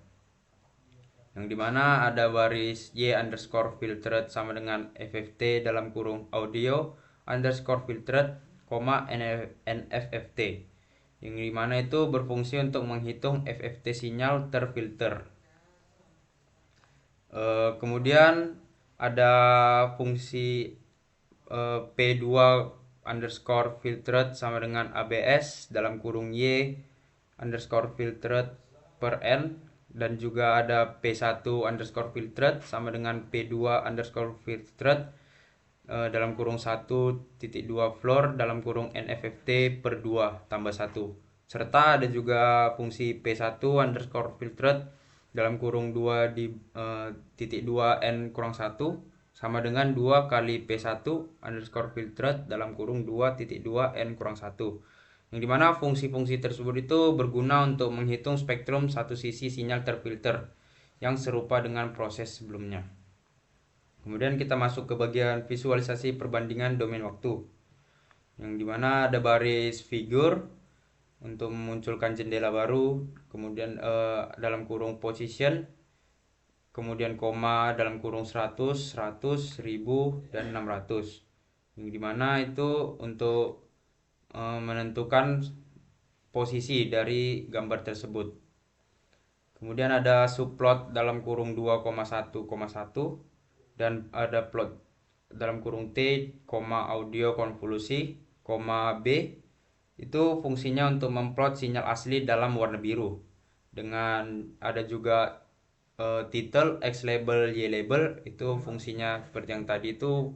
yang dimana ada baris Y underscore filtered sama dengan FFT dalam kurung audio underscore filtered, NFFT, yang dimana itu berfungsi untuk menghitung FFT sinyal terfilter. Kemudian ada fungsi P2 underscore filtered sama dengan ABS dalam kurung Y underscore filtered per N, dan juga ada P1 underscore filtered sama dengan P2 underscore filtered dalam kurung 1.2 floor dalam kurung NFFT per 2 tambah 1, serta ada juga fungsi P1 underscore filtered dalam kurung 2 di titik 2 N kurang 1 sama dengan 2 kali P1 underscore filtered dalam kurung 2.2 N kurang 1, yang dimana fungsi-fungsi tersebut itu berguna untuk menghitung spektrum satu sisi sinyal terfilter yang serupa dengan proses sebelumnya. Kemudian kita masuk ke bagian visualisasi perbandingan domain waktu, yang dimana ada baris figur untuk memunculkan jendela baru, kemudian dalam kurung position, kemudian koma dalam kurung 100, 1000, dan 600, yang dimana itu untuk menentukan posisi dari gambar tersebut. Kemudian ada subplot dalam kurung 2,1,1 dan ada plot dalam kurung T, audio konvolusi, B, itu fungsinya untuk memplot sinyal asli dalam warna biru. Dengan ada juga title, X label, Y label, itu fungsinya seperti yang tadi itu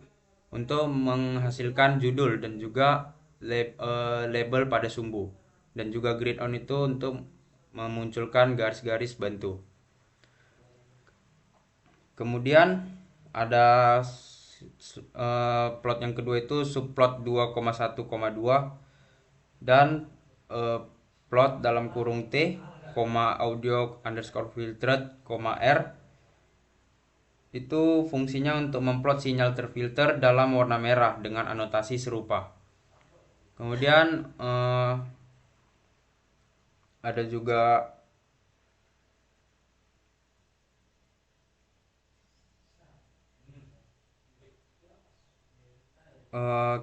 untuk menghasilkan judul dan juga label pada sumbu, dan juga grid on itu untuk memunculkan garis-garis bantu. Kemudian ada plot yang kedua itu subplot 2,1,2 dan plot dalam kurung T, audio underscore filtered, R, itu fungsinya untuk memplot sinyal terfilter dalam warna merah dengan anotasi serupa. Kemudian ada juga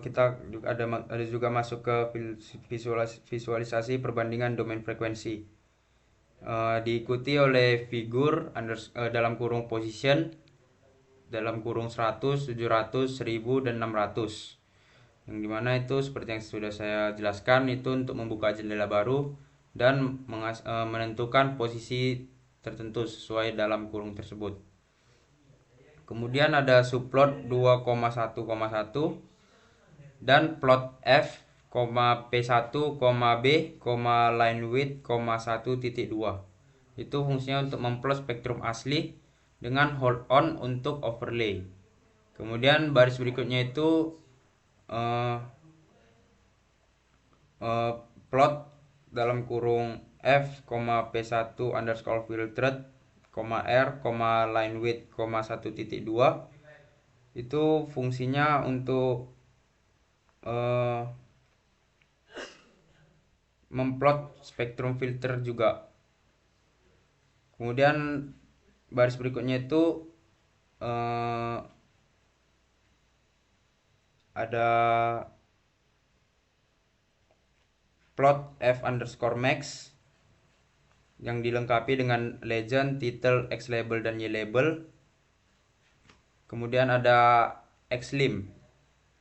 kita juga ada juga masuk ke visualisasi perbandingan domain frekuensi, diikuti oleh figur dalam kurung position dalam kurung 100, 700, 1000, dan 600. Yang dimana itu seperti yang sudah saya jelaskan, itu untuk membuka jendela baru dan menentukan posisi tertentu sesuai dalam kurung tersebut. Kemudian ada subplot 2,1,1 dan plot F, P1, B, line width, 1.2. Itu fungsinya untuk memplot spektrum asli dengan hold on untuk overlay. Kemudian baris berikutnya itu plot dalam kurung F, P1 underscore filtered, R, line width, 1.2. Itu fungsinya untuk memplot spektrum filter juga. Kemudian baris berikutnya itu ada plot F underscore max yang dilengkapi dengan legend, title, X label, dan Y label. Kemudian ada Xlim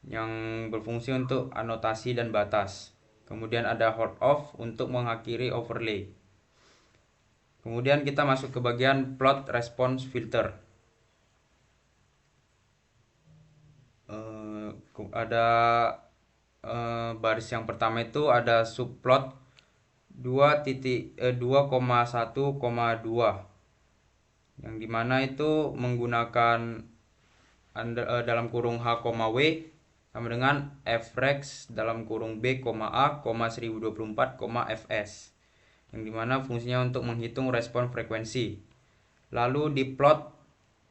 yang berfungsi untuk anotasi dan batas. Kemudian ada hold off untuk mengakhiri overlay. Kemudian kita masuk ke bagian plot response filter. Ada baris yang pertama itu ada subplot 2,1,2 yang dimana itu menggunakan dalam kurung H, W sama dengan frex dalam kurung B, A, 1024, fs, yang dimana fungsinya untuk menghitung respon frekuensi. Lalu diplot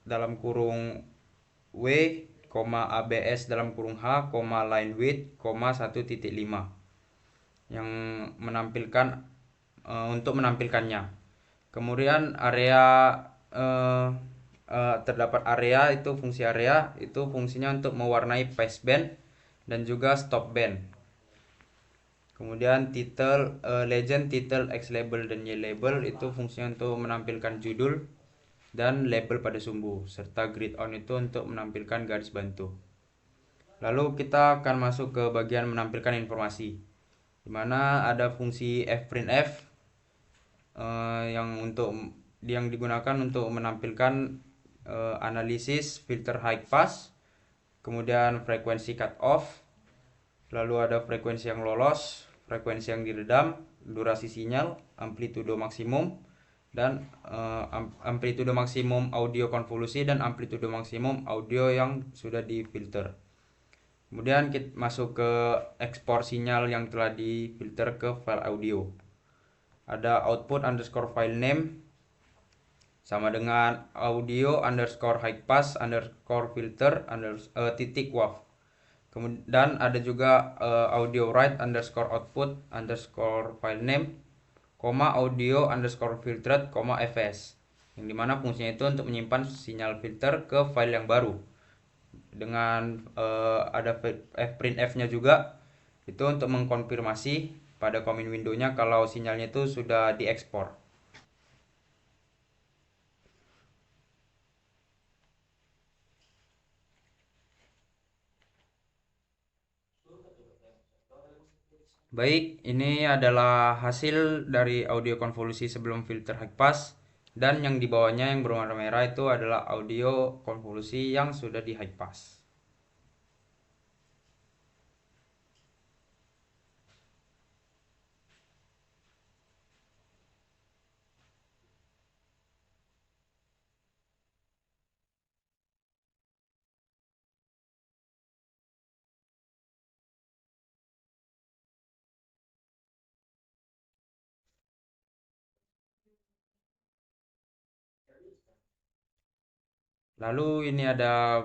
dalam kurung W, ABS dalam kurung H, line width, 1.5 yang menampilkan untuk menampilkannya. Kemudian area terdapat area itu fungsi area itu fungsinya untuk mewarnai passeband dan juga stopband. Kemudian title, legend, title, X label, dan Y label itu fungsinya untuk menampilkan judul dan label pada sumbu, serta grid on itu untuk menampilkan garis bantu. Lalu kita akan masuk ke bagian menampilkan informasi, dimana ada fungsi fprintf yang digunakan untuk menampilkan analisis filter high pass, kemudian frekuensi cut off, lalu ada frekuensi yang lolos, frekuensi yang diredam, durasi sinyal, amplitudo maksimum, dan amplitudo maksimum audio konvolusi dan amplitudo maksimum audio yang sudah difilter. Kemudian kita masuk ke ekspor sinyal yang telah difilter ke file audio. Ada output underscore file name sama dengan audio underscore high pass underscore filter .wav. Kemudian ada juga audio write underscore output underscore file name, audio underscore filtered, fs, yang dimana fungsinya itu untuk menyimpan sinyal filter ke file yang baru. Dengan ada fprintf nya juga itu untuk mengkonfirmasi pada command window-nya kalau sinyalnya itu sudah diekspor. Baik, ini adalah hasil dari audio konvolusi sebelum filter high pass, dan yang di bawahnya yang berwarna merah itu adalah audio konvolusi yang sudah di high pass. Lalu ini ada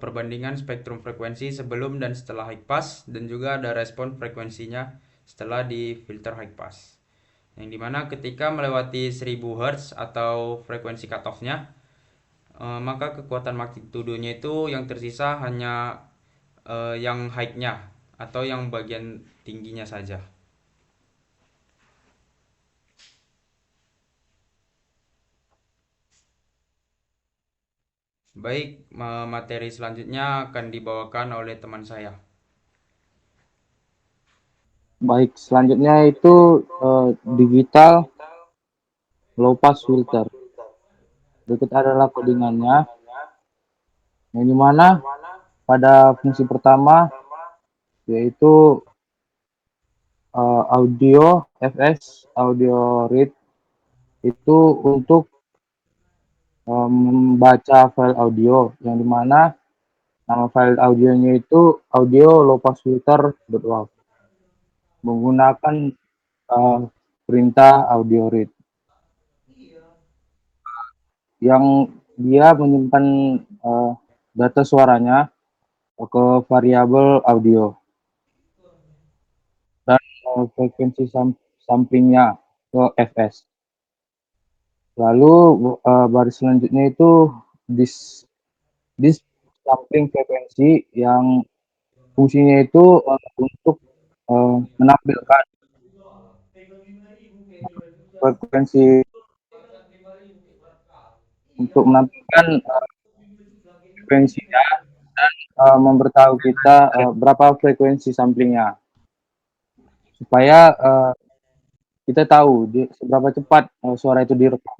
perbandingan spektrum frekuensi sebelum dan setelah high pass, dan juga ada respon frekuensinya setelah di filter high pass. Yang dimana ketika melewati 1000 Hz atau frekuensi cutoff-nya, maka kekuatan magnitudonya itu yang tersisa hanya yang high-nya atau yang bagian tingginya saja. Baik, materi selanjutnya akan dibawakan oleh teman saya. Baik, selanjutnya itu digital low pass filter. Berikut adalah codingannya, yang dimana pada fungsi pertama yaitu audio FS, audio read itu untuk membaca file audio, yang dimana nama file audionya itu audio low pass filter.wav menggunakan perintah audio read yang dia menyimpan data suaranya ke variabel audio dan frekuensi samplingnya ke fs. Lalu baris selanjutnya itu dis sampling frekuensi yang fungsinya itu untuk menampilkan frekuensi, untuk menampilkan frekuensinya, memberitahu kita berapa frekuensi samplingnya, supaya kita tahu seberapa cepat suara itu direkam.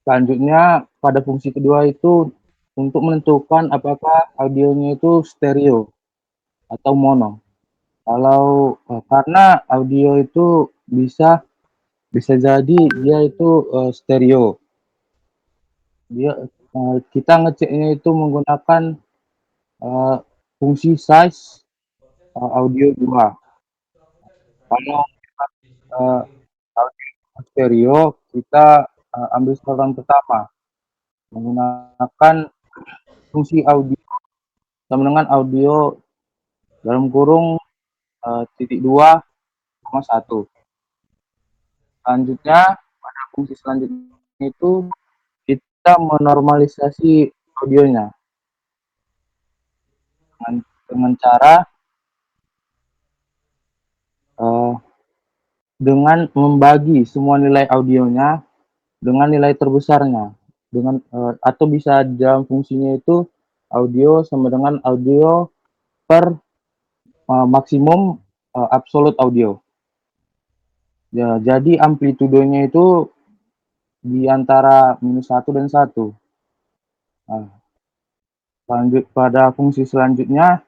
Selanjutnya pada fungsi kedua itu untuk menentukan apakah audionya itu stereo atau mono. Kalau karena audio itu bisa jadi dia itu stereo. Kita ngeceknya itu menggunakan fungsi size audio 2. Kalau audio stereo kita ambil saluran pertama menggunakan fungsi audio sama dengan audio dalam kurung titik 2,1. Selanjutnya pada fungsi selanjutnya itu kita menormalisasi audionya dengan cara dengan membagi semua nilai audionya dengan nilai terbesarnya, dengan atau bisa dalam fungsinya itu audio sama dengan audio per maksimum absolute audio. Ya, jadi amplitudenya itu di antara -1 dan 1. Nah, lanjut pada fungsi selanjutnya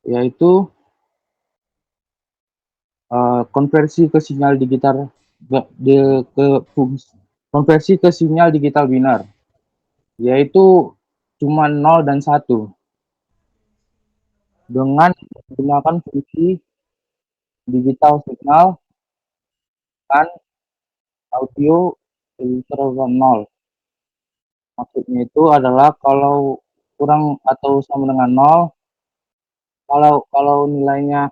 yaitu konversi ke sinyal digital konversi ke sinyal digital binar, yaitu cuma 0 dan 1 dengan menggunakan fungsi digital signal dan audio filter 0. Maksudnya itu adalah kalau kurang atau sama dengan 0, kalau nilai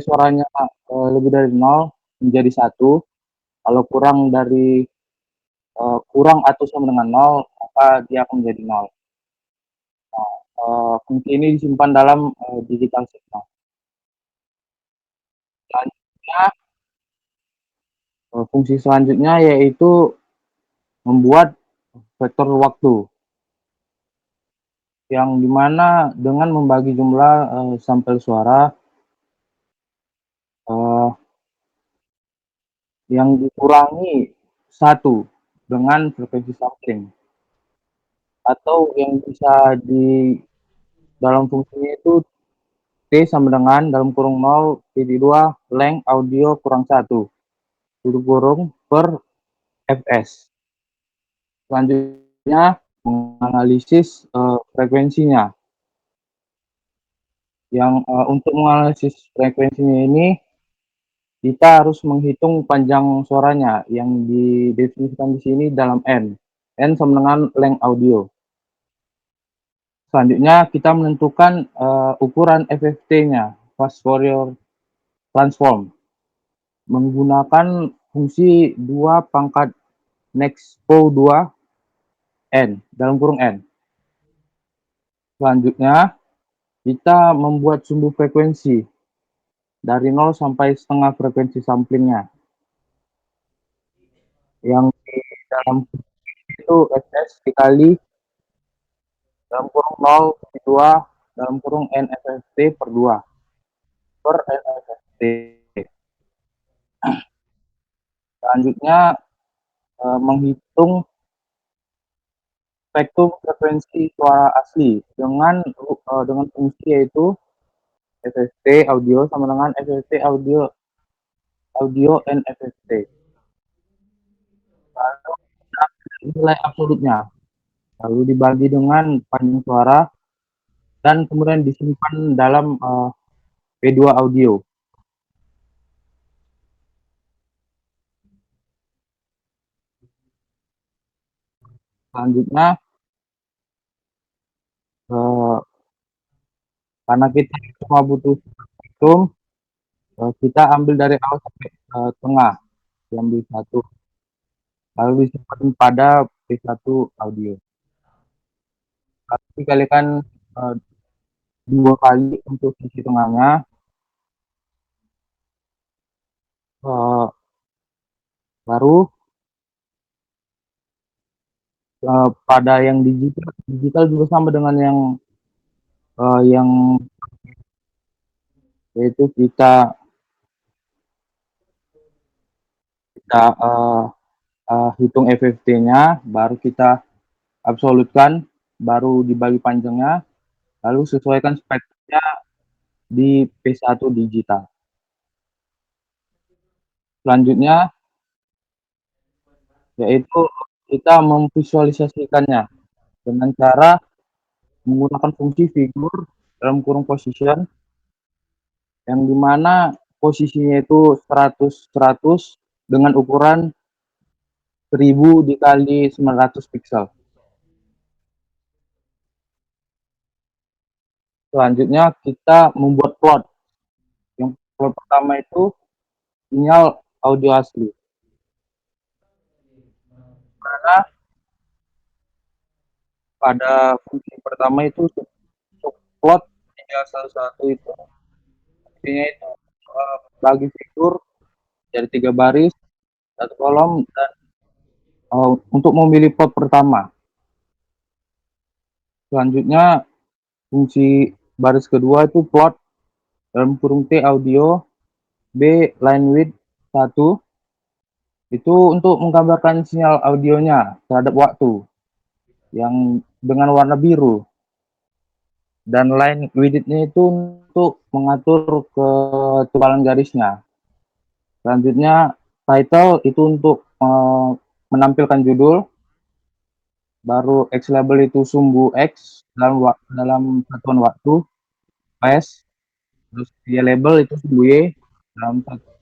suaranya lebih dari 0 menjadi 1, kalau kurang atau sama dengan 0 maka dia akan menjadi 0. Fungsi ini disimpan dalam digital signal. Selanjutnya, fungsi selanjutnya yaitu membuat vektor waktu, yang dimana dengan membagi jumlah sampel suara yang dikurangi 1 dengan frekuensi sampling, atau yang bisa di dalam fungsinya itu T sama dengan dalam kurung 0,2 length audio kurang 1 tutup kurung per fs. Selanjutnya menganalisis frekuensinya, yang untuk menganalisis frekuensinya ini kita harus menghitung panjang suaranya yang didefinisikan di sini dalam N sama dengan length audio. Selanjutnya kita menentukan ukuran FFT-nya, fast Fourier transform, menggunakan fungsi 2 pangkat Nexpo 2 N dalam kurung N. Selanjutnya kita membuat sumbu frekuensi dari 0 sampai setengah frekuensi samplingnya, yang di dalam itu SS dikali dalam kurung 0,2 dalam kurung NFST per 2 per NFST. Selanjutnya menghitung spektrum frekuensi suara asli dengan fungsi yaitu FST audio sama dengan FST audio NFST. Lalu nilai absolutnya, lalu dibagi dengan panjang suara dan kemudian disimpan dalam P2 audio. Selanjutnya karena kita cuma butuh spektrum, kita ambil dari awal sampai tengah, diambil satu, lalu disimpan pada P1 audio. Lalu dikalikan 2 kali untuk sisi tengahnya, baru pada yang digital juga sama dengan yang yaitu kita hitung FFT-nya, baru kita absolutkan, baru dibagi panjangnya, lalu sesuaikan spektrumnya di P1 digital. Selanjutnya yaitu kita memvisualisasikannya dengan cara menggunakan fungsi figur dalam kurung position, yang dimana posisinya itu 100 dengan ukuran 1000 dikali 900 pixel. Selanjutnya kita membuat plot. Yang plot pertama itu sinyal audio asli. Karena pada fungsi pertama itu plot tinggal satu itu artinya itu bagi figur dari 3 baris, 1 kolom, dan untuk memilih plot pertama. Selanjutnya fungsi baris kedua itu plot dalam kurung T audio B line width 1 itu untuk menggambarkan sinyal audionya terhadap waktu yang dengan warna biru, dan line width-nya itu untuk mengatur ketebalan garisnya. Selanjutnya title itu untuk menampilkan judul, baru X label itu sumbu X dalam satuan waktu PS, terus Y label itu sumbu Y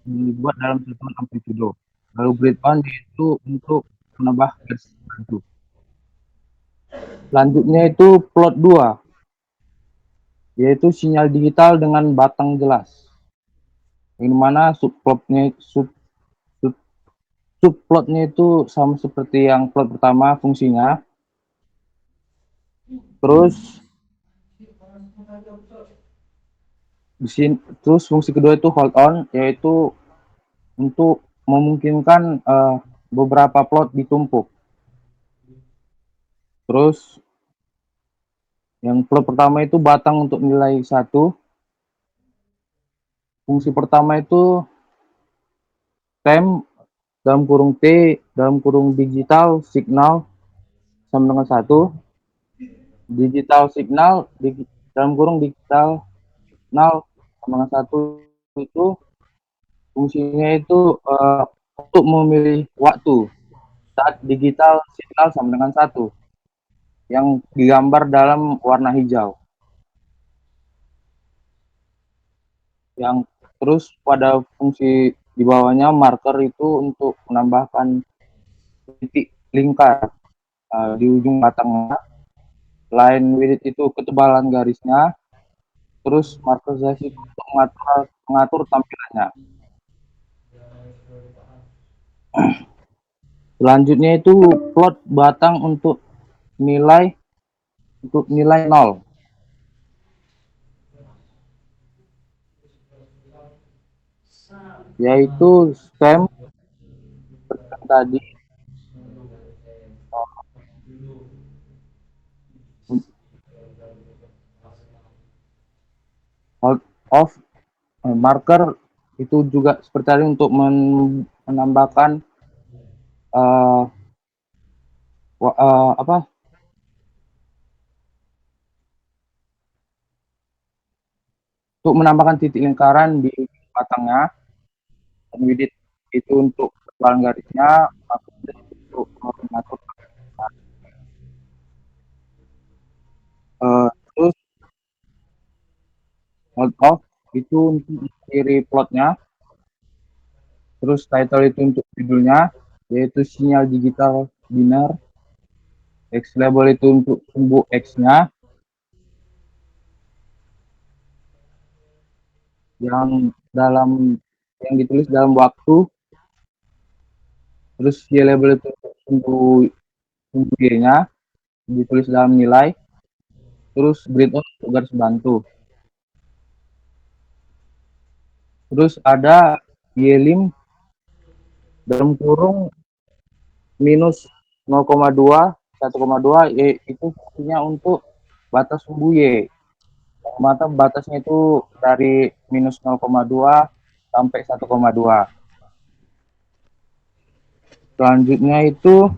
dibuat dalam satuan amplitudo, lalu breakdown itu untuk menambah garis bantu. Selanjutnya itu plot 2 yaitu sinyal digital dengan batang jelas, yang mana subplotnya itu sama seperti yang plot pertama fungsinya. Terus fungsi kedua itu hold on, yaitu untuk memungkinkan beberapa plot ditumpuk. Terus yang plot pertama itu batang untuk nilai 1. Fungsi pertama itu temp dalam kurung T dalam kurung digital signal sama dengan 1. Digital signal dalam kurung digital signal sama dengan 1 itu fungsinya itu untuk memilih waktu saat digital signal sama dengan 1 yang digambar dalam warna hijau. Yang terus pada fungsi di bawahnya marker itu untuk menambahkan titik lingkar di ujung batangnya. Line width itu ketebalan garisnya. Terus marker size itu untuk mengatur tampilannya. Selanjutnya itu plot batang untuk nilai 0, yaitu stem tadi hold off, marker itu juga seperti tadi untuk menambahkan uh, apa untuk menambahkan titik lingkaran di batangnya, dan width itu untuk ketebalan garisnya, marker untuk mengatur. Terus hold off itu untuk mengakhiri plotnya, terus title itu untuk judulnya, yaitu sinyal digital biner, X label itu untuk sumbu X-nya, yang ditulis dalam waktu, terus Y label itu untuk sumbu Y-nya, ditulis dalam nilai, terus grid on untuk garis bantu. Terus ada Y-lim dalam kurung minus 0,2, 1,2, itu fungsinya untuk batas sumbu Y. Mata batasnya itu dari minus 0,2 sampai 1,2. Selanjutnya itu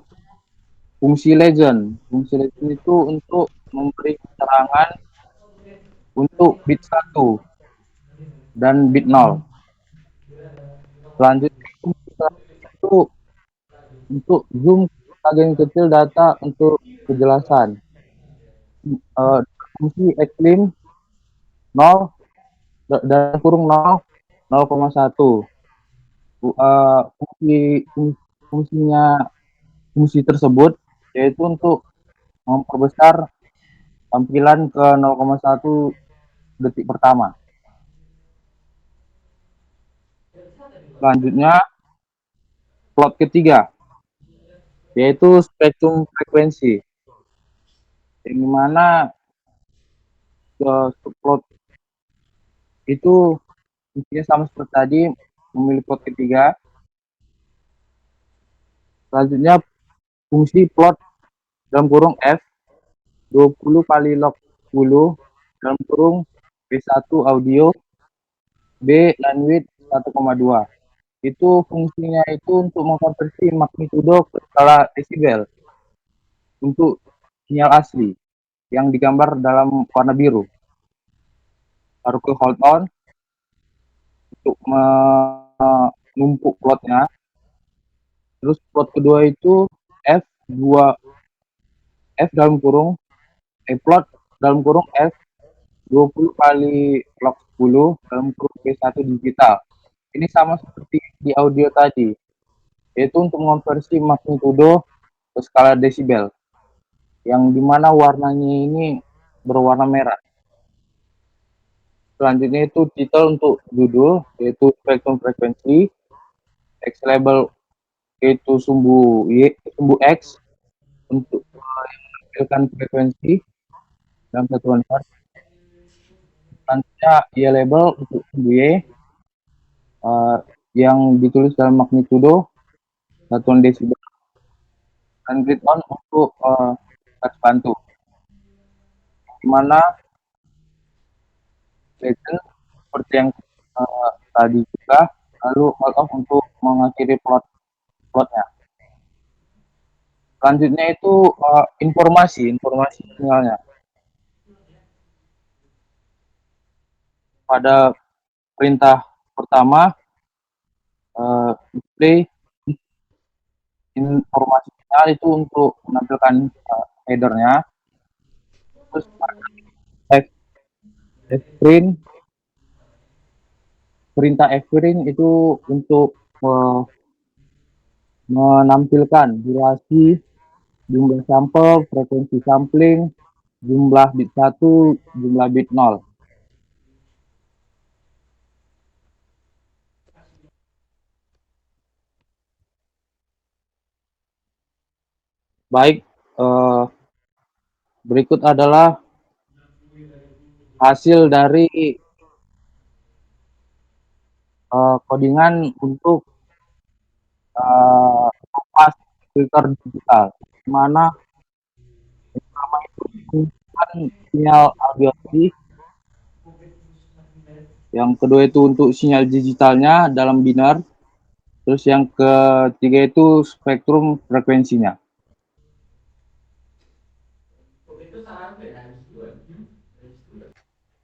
fungsi legend. Fungsi legend itu untuk memberi keterangan untuk bit 1 dan bit 0. Selanjutnya itu untuk zoom bagian kecil data untuk kejelasan. Fungsi xlim 0 dan kurung 0, 0,1. Fungsi tersebut yaitu untuk memperbesar tampilan ke 0,1 detik pertama. Selanjutnya plot ketiga, yaitu spektrum frekuensi, yang dimana plot itu fungsinya sama seperti tadi, memilih plot ketiga. Selanjutnya fungsi plot dalam kurung F 20 kali log 10 dalam kurung B1 audio, B bandwidth 1,2. Itu fungsinya itu untuk mengkonversi magnitudo ke skala desibel untuk sinyal asli yang digambar dalam warna biru. Baru ke hold on untuk menumpuk plotnya. Terus plot kedua itu F dalam kurung plot dalam kurung F 20 kali log 10 dalam kurung B1 digital. Ini sama seperti di audio tadi, yaitu untuk mengonversi magnitudo ke skala desibel, yang dimana warnanya ini berwarna merah. Selanjutnya itu title untuk judul, yaitu spektrum frekuensi, X label yaitu sumbu X untuk menampilkan frekuensi dalam satuan hertz. Selanjutnya Y label untuk sumbu Y yang ditulis dalam magnitudo satuan desibel, dan grid on untuk garis bantu, dimana legend seperti yang tadi juga, lalu hold off untuk mengakhiri plotnya. Selanjutnya itu informasi sinyalnya. Pada perintah pertama, display informasi sinyal itu untuk menampilkan headernya. Terus F-print, perintah F-print itu untuk menampilkan durasi, jumlah sampel, frekuensi sampling, jumlah bit 1, jumlah bit 0. Baik, berikut adalah hasil dari codingan untuk filter digital, di mana pertama itu menggunakan sinyal audio Yang kedua itu untuk sinyal digitalnya dalam binar. Terus yang ketiga itu spektrum frekuensinya.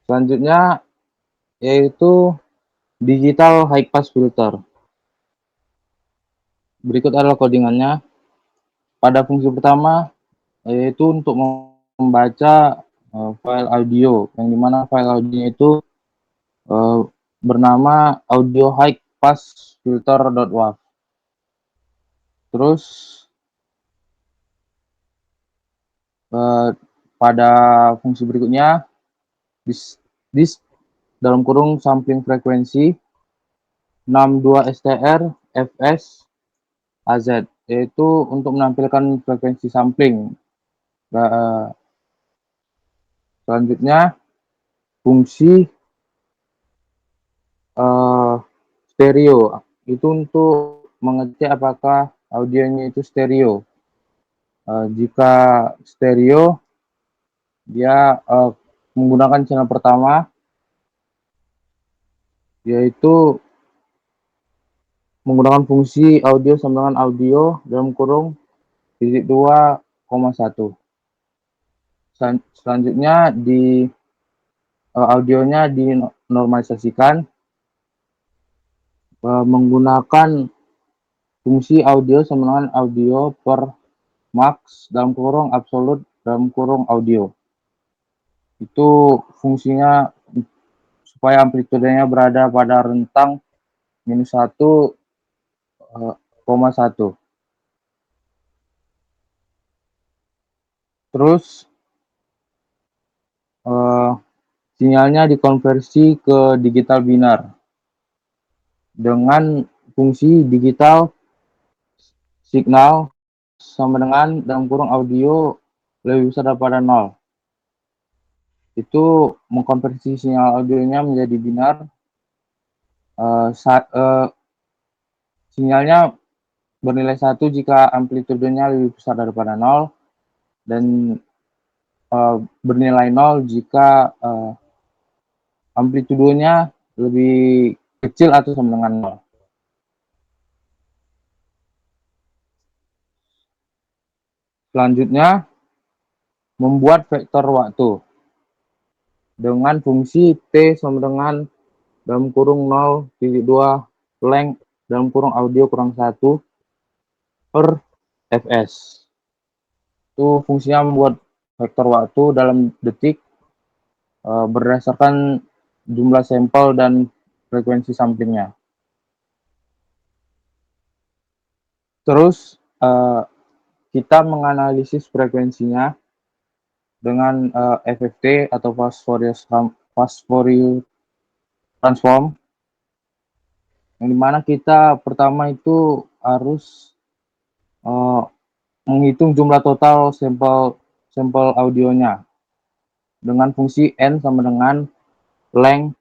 Selanjutnya yaitu digital high pass filter. Berikut adalah codingannya. Pada fungsi pertama yaitu untuk membaca file audio, yang dimana file audionya itu bernama audio high pass filter.wav. Terus pada fungsi berikutnya dis dalam kurung sampling frekuensi 62 STR fs AZ, yaitu untuk menampilkan frekuensi sampling. Selanjutnya fungsi stereo, itu untuk mengecek apakah audionya itu stereo. Jika stereo, dia menggunakan channel pertama, yaitu menggunakan fungsi audio sama dengan audio dalam kurung titik 2,1. Selanjutnya di audionya dinormalisasikan menggunakan fungsi audio sama dengan audio per max dalam kurung absolut dalam kurung audio. Itu fungsinya supaya amplitudenya berada pada rentang -1,1. Terus sinyalnya dikonversi ke digital binar dengan fungsi digital signal sama dengan dalam kurung audio lebih besar daripada 0. Itu mengkonversi sinyal audionya menjadi binar. Sinyalnya bernilai 1 jika amplitudenya lebih besar daripada 0, dan bernilai 0 jika amplitudenya lebih kecil atau sama dengan 0. Selanjutnya, membuat vektor waktu dengan fungsi T sama dengan dalam kurung 0,2 length dalam kurung audio kurang 1 per fs. Itu fungsinya membuat vektor waktu dalam detik berdasarkan jumlah sampel dan frekuensi samplingnya. Terus kita menganalisis frekuensinya dengan FFT atau fast Fourier transform, yang dimana kita pertama itu harus menghitung jumlah total sampel audionya dengan fungsi n sama dengan length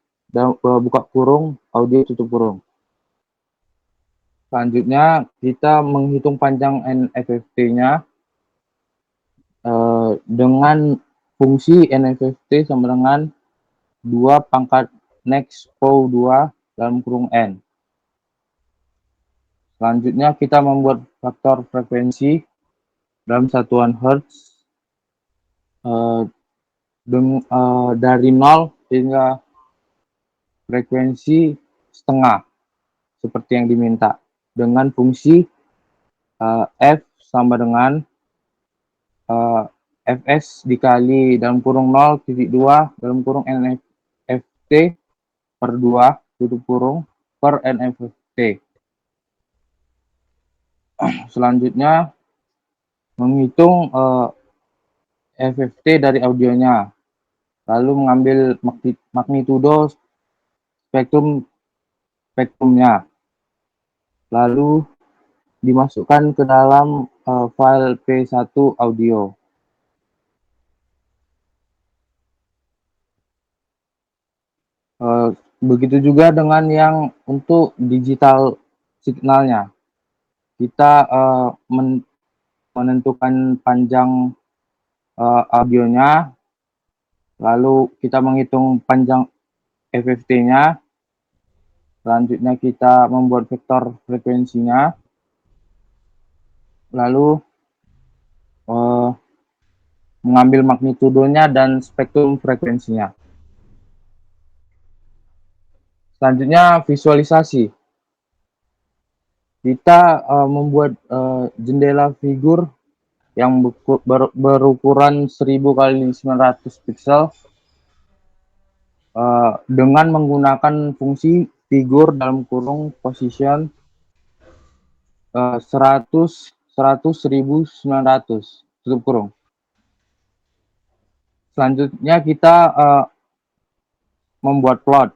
buka kurung audio tutup kurung. Selanjutnya kita menghitung panjang NFFT-nya dengan fungsi NFFT sama dengan 2 pangkat next POW 2 dalam kurung N. Selanjutnya kita membuat faktor frekuensi dalam satuan Hertz dari 0 hingga frekuensi setengah seperti yang diminta, dengan fungsi F sama dengan Fs dikali dalam kurung 0,2 dalam kurung NFT per 2 tutup kurung per NFT. Selanjutnya menghitung FFT dari audionya, lalu mengambil magnitudo spektrumnya, lalu dimasukkan ke dalam file P1 audio. Begitu juga dengan yang untuk digital signalnya. Kita menentukan panjang audionya, lalu kita menghitung panjang FFT-nya. Selanjutnya kita membuat vektor frekuensinya, lalu mengambil magnitudonya dan spektrum frekuensinya. Selanjutnya visualisasi. Kita membuat jendela figur yang berukuran 1000 kali 900 pixel dengan menggunakan fungsi figur dalam kurung position 100 1900 tutup kurung. Selanjutnya kita membuat plot.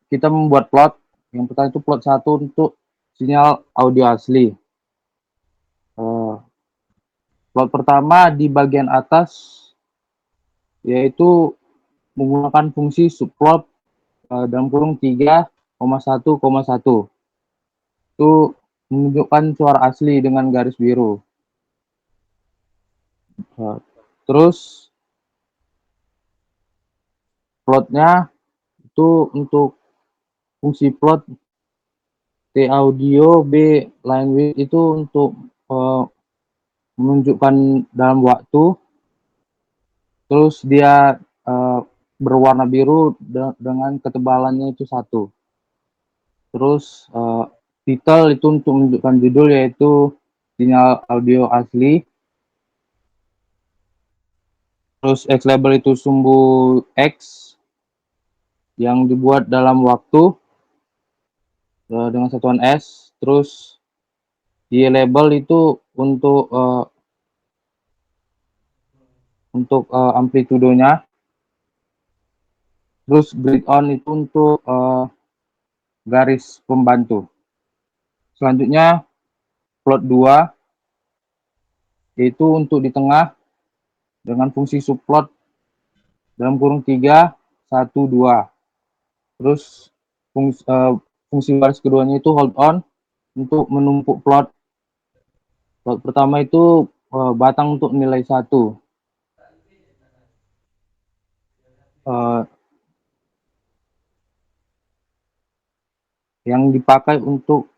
Kita membuat plot. Yang pertama itu plot 1 untuk sinyal audio asli. Plot pertama di bagian atas yaitu menggunakan fungsi subplot dalam kurung 3,1,1. Itu menunjukkan suara asli dengan garis biru. Terus plotnya itu untuk fungsi plot T audio, B line width itu untuk menunjukkan dalam waktu. Terus dia berwarna biru dengan ketebalannya itu 1. Terus title itu untuk menunjukkan judul yaitu sinyal audio asli. Terus X label itu sumbu X yang dibuat dalam waktu dengan satuan S. Terus Y label itu untuk amplitudonya. Terus grid on itu untuk garis pembantu. Selanjutnya plot 2 yaitu untuk di tengah dengan fungsi subplot dalam kurung 3, 1, 2. Terus fungsi baris keduanya itu hold on untuk menumpuk plot. Plot pertama itu batang untuk nilai 1. Yang dipakai untuk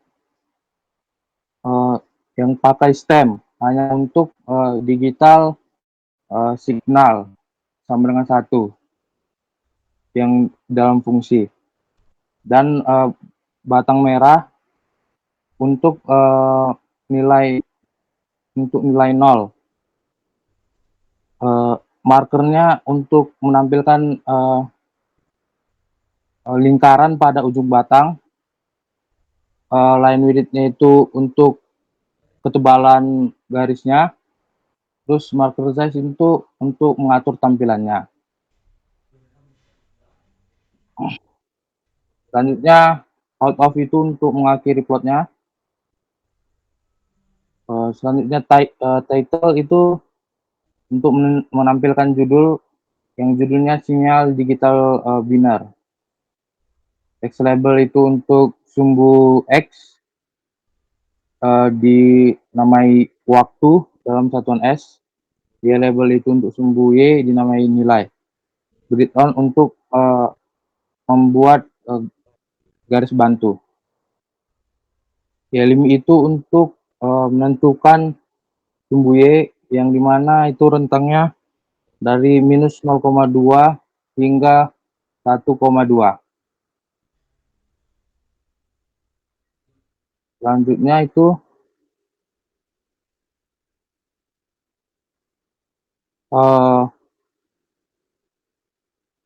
yang pakai stem hanya untuk digital signal sama dengan 1 yang dalam fungsi, dan batang merah untuk nilai 0. Markernya untuk menampilkan lingkaran pada ujung batang. Line width-nya itu untuk ketebalan garisnya. Terus marker size itu untuk mengatur tampilannya. Selanjutnya out of itu untuk mengakhiri plotnya. Selanjutnya title itu untuk menampilkan judul yang judulnya sinyal digital binar. X label itu untuk sumbu X dinamai waktu dalam satuan S. Y label itu untuk sumbu Y dinamai nilai. Grid on untuk membuat garis bantu. Y lim itu untuk menentukan sumbu Y yang dimana itu rentangnya dari minus 0,2 hingga 1,2. Selanjutnya itu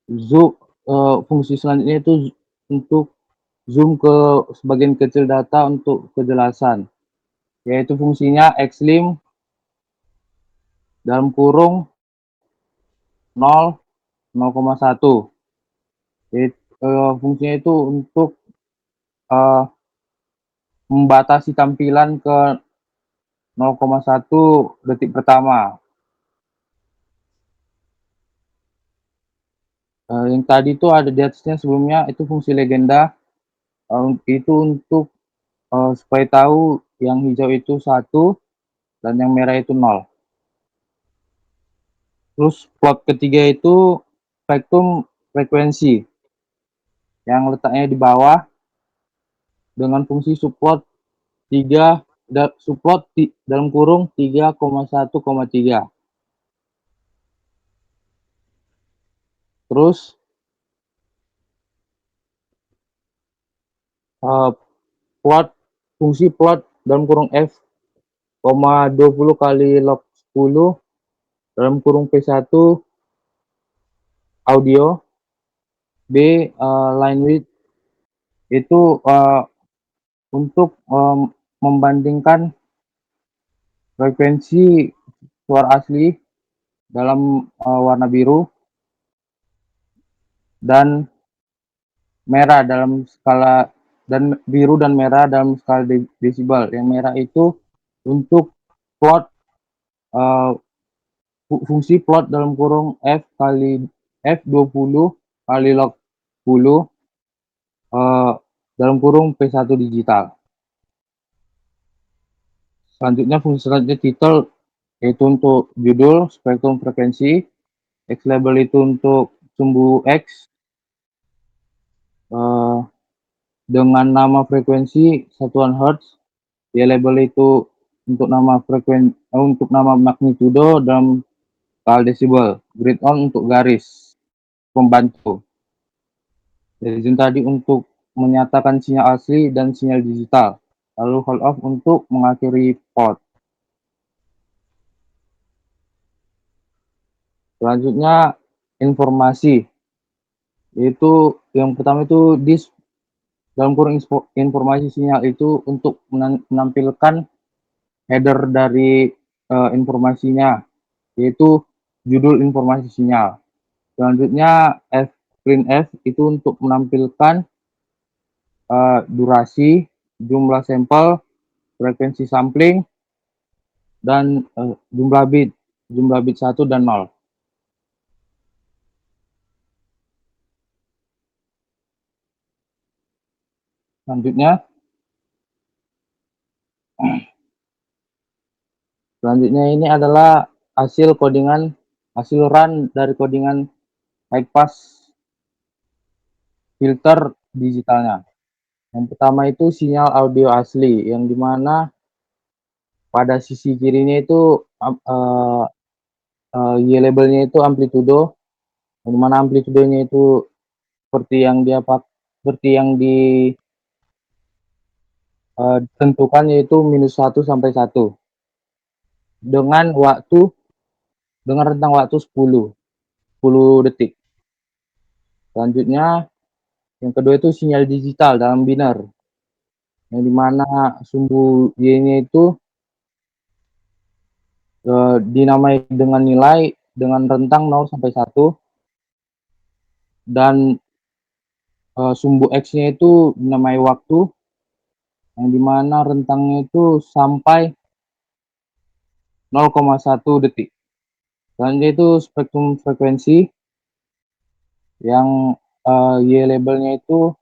zoom, fungsi selanjutnya itu untuk zoom ke sebagian kecil data untuk kejelasan, yaitu fungsinya xlim dalam kurung 0, 0,1. Fungsinya itu untuk membatasi tampilan ke 0,1 detik pertama. Yang tadi itu ada di atasnya sebelumnya itu fungsi legenda, itu untuk supaya tahu yang hijau itu 1 dan yang merah itu 0. Terus plot ketiga itu spektrum frekuensi yang letaknya di bawah dengan fungsi subplot 3 dalam kurung 3,1,3. Terus fungsi plot dalam kurung F, 20 kali log 10 dalam kurung P1 audio, B line width itu untuk membandingkan frekuensi suara asli dalam warna biru dan merah dalam skala, dan biru dan merah dalam skala desibel. Yang merah itu untuk plot fungsi plot dalam kurung F kali F20 kali log 10 dalam kurung P1 digital. Selanjutnya title yaitu untuk judul, spektrum frekuensi, X label itu untuk sumbu X dengan nama frekuensi satuan Hertz, Y label itu untuk nama magnitudo dalam skala desibel, grid on untuk garis pembantu. Legend tadi untuk menyatakan sinyal asli dan sinyal digital, lalu hold off untuk mengakhiri port. Selanjutnya informasi, yaitu yang pertama itu dalam kurung informasi sinyal itu untuk menampilkan header dari informasinya, yaitu judul informasi sinyal. Selanjutnya printf itu untuk menampilkan durasi, jumlah sampel, frekuensi sampling, dan jumlah bit 1 dan 0. Selanjutnya ini adalah hasil run dari codingan high pass filter digitalnya. Yang pertama itu sinyal audio asli, yang dimana pada sisi kirinya itu Y labelnya itu amplitudo, yang dimana amplitudonya itu seperti yang ditentukan yaitu -1 sampai 1 dengan rentang waktu 10 detik. Selanjutnya yang kedua itu sinyal digital dalam biner, yang dimana sumbu Y-nya itu dinamai dengan nilai dengan rentang 0 sampai 1, dan sumbu X-nya itu dinamai waktu, yang dimana rentangnya itu sampai 0,1 detik. Selanjutnya itu spektrum frekuensi, yang Y labelnya itu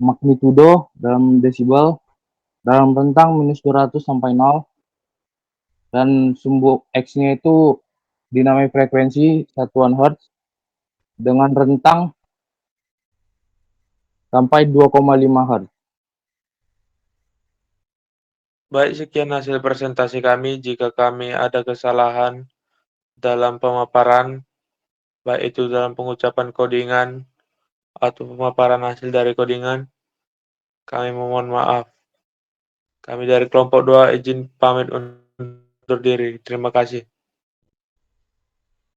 magnitudo dalam desibel dalam rentang -200 sampai 0, dan sumbu X-nya itu dinamai frekuensi satuan Hertz dengan rentang sampai 2,5 Hz. Baik, sekian hasil presentasi kami. Jika kami ada kesalahan dalam pemaparan, baik itu dalam pengucapan codingan atau pemaparan hasil dari codingan, kami memohon maaf. Kami dari kelompok 2 izin pamit undur diri. Terima kasih.